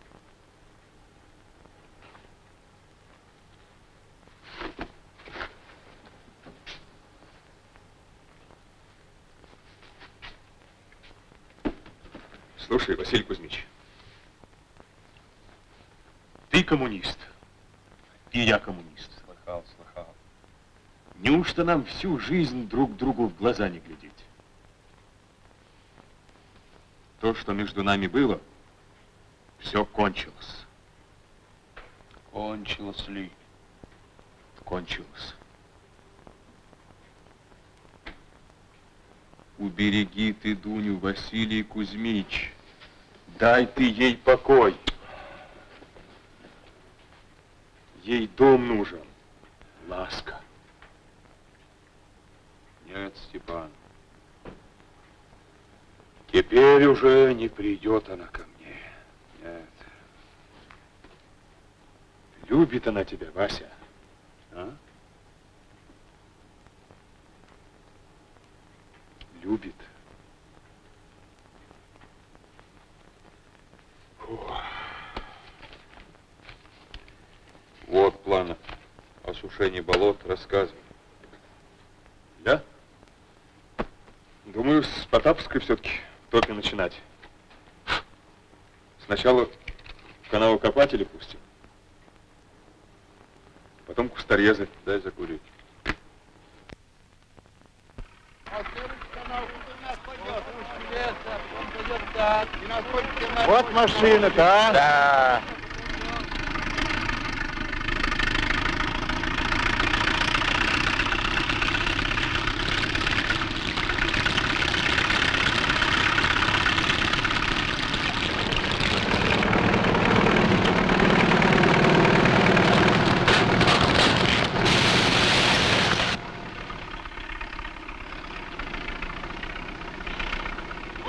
Слушай, Василий Кузьмич, ты коммунист, и я коммунист. Слыхал, слыхал. Неужто нам всю жизнь друг другу в глаза не глядеть? То, что между нами было, Все кончилось. Кончилось ли? Кончилось. Убереги ты Дуню, Василий Кузьмич. Дай ты ей покой. Ей дом нужен. Ласка. Нет, Степан. Теперь уже не придет она ко мне. Нет. Любит она тебя, Вася. А? Любит. Фу. Вот план осушения болот, рассказывай. Да? Думаю, с Потаповской все-таки топи начинать. Сначала канавокопатели пустим. Потом кусторезы. Дай закурить. Вот машина-то, а? Да.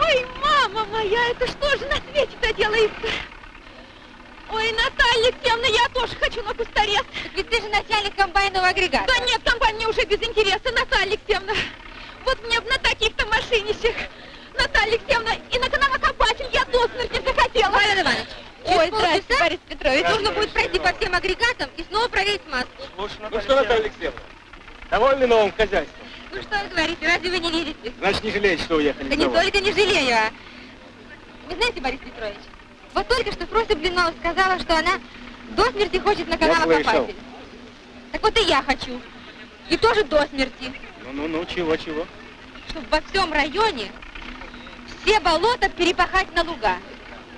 Ой, мама моя, это что же на свете-то делается? Ой, Наталья Алексеевна, я тоже хочу на кусторез. Так ведь ты же начальник комбайнового агрегата. Да нет, комбайн мне уже без интереса, Наталья Алексеевна. Вот мне на таких-то машинищах, Наталья Алексеевна, и на канавокопатель я до смерти захотела. Павел Иванович, ой, здрасте, Борис Петрович. Нужно будет пройти по всем агрегатам и снова проверить смазку. Ну что, Наталья Алексеевна, довольны новым хозяйством? Ну что вы говорите, разве вы не видите? Значит, не жалеете, что уехали? Да не только не жалею, а... Вы знаете, Борис Петрович, вот только что Фрося Блинова сказала, что она до смерти хочет на канавокопатель. Так вот и я хочу. И тоже до смерти. Ну, чего? Чтобы во всем районе все болота перепахать на луга.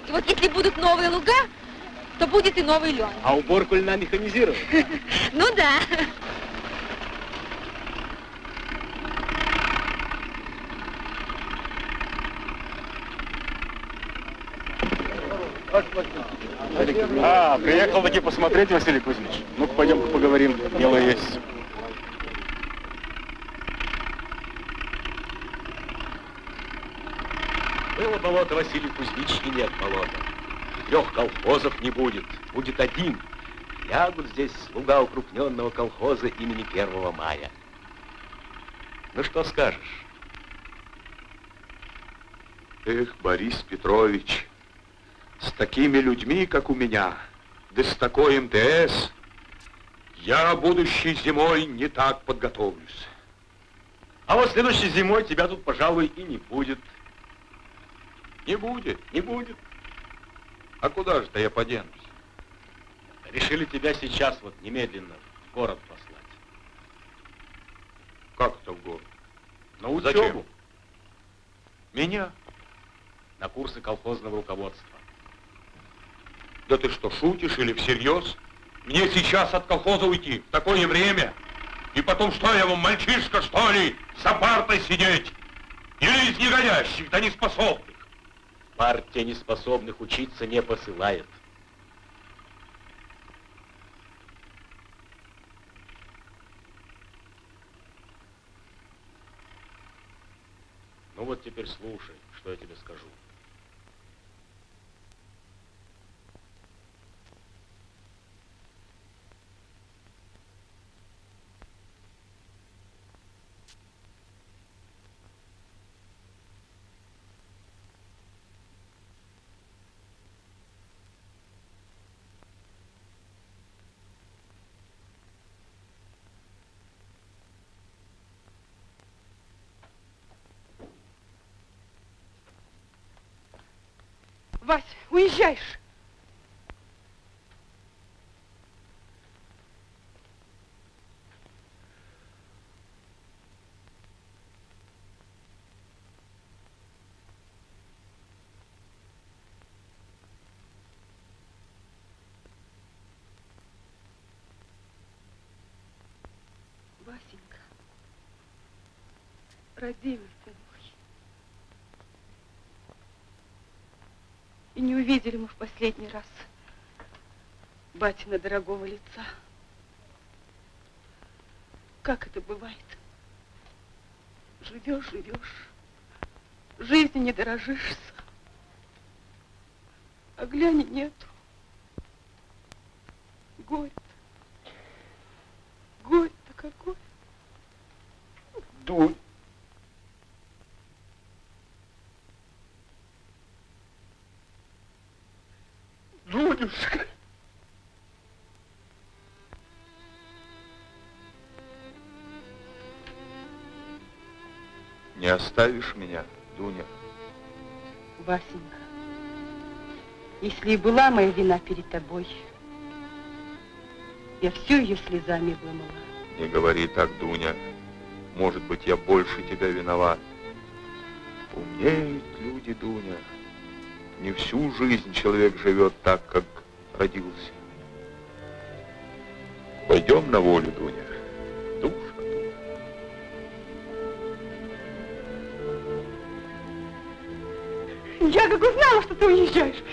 И вот если будут новые луга, то будет и новый лен. А уборку льна механизировать? Ну да. А, приехал таки посмотреть, Василий Кузьмич. Ну-ка, пойдем-ка поговорим. Дело есть. Было болото, Василий Кузьмич, и нет болота. И 3 колхозов не будет. Будет один. Лягут здесь слуга укрупненного колхоза имени 1 мая. Ну, что скажешь? Эх, Борис Петрович, с такими людьми, как у меня, да с такой МТС, я будущей зимой не так подготовлюсь. А вот следующей зимой тебя тут, пожалуй, и не будет. Не будет. Не будет. А куда же-то я поденусь? Решили тебя сейчас вот немедленно в город послать. Как это в город? На учебу. Зачем? Меня? На курсы колхозного руководства. Да ты что, шутишь или всерьез? Мне сейчас от колхоза уйти в такое время? И потом что, я вам мальчишка, что ли, за партой сидеть? Или из негодящих, да неспособных? Партия неспособных учиться не посылает. Ну вот теперь слушай, что я тебе скажу. Вась, уезжаешь. Васенька, родимый ты мой. И не увидели мы в последний раз батина дорогого лица. Как это бывает? Живешь, живешь, жизнью не дорожишься, а гляни нету. Горе-то, горе-то какое. Дунь. Дунюшка. Не оставишь меня, Дуня? Васенька, если и была моя вина перед тобой, я всю ее слезами вымыла. Не говори так, Дуня. Может быть, я больше тебя виноват. Умнеют люди, Дуня. Не всю жизнь человек живет так, как родился. Пойдем на волю, Дуня. Душа. Я как узнала, что ты уезжаешь,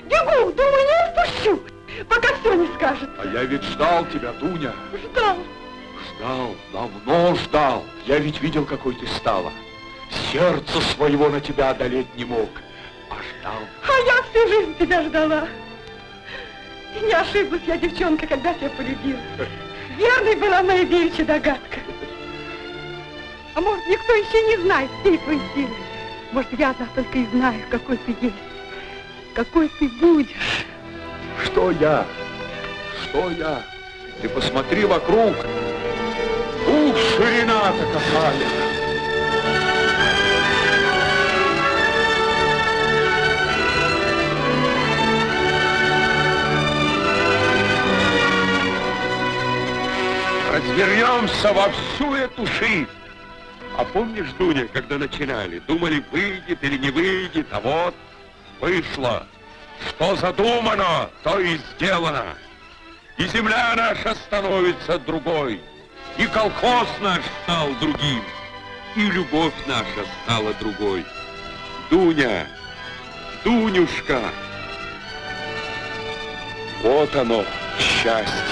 бегу, думаю, не отпущу, пока все не скажет. А я ведь ждал тебя, Дуня. Ждал. Ждал, давно ждал. Я ведь видел, какой ты стала. Сердце своего на тебя одолеть не мог, а ждал. А я всю жизнь тебя ждала. И не ошиблась я, девчонка, когда тебя полюбила. Верной была моя девичья догадка. А может, никто еще не знает всей твоей силы. Может, я одна только и знаю, какой ты есть, какой ты будешь. Что я? Что я? Ты посмотри вокруг. Ух, ширина-то какая! Развернемся во всю эту ширь. А помнишь, Дуня, когда начинали, думали, выйдет или не выйдет, а вот вышло. Что задумано, то и сделано. И земля наша становится другой, и колхоз наш стал другим, и любовь наша стала другой. Дуня, Дунюшка, вот оно, счастье.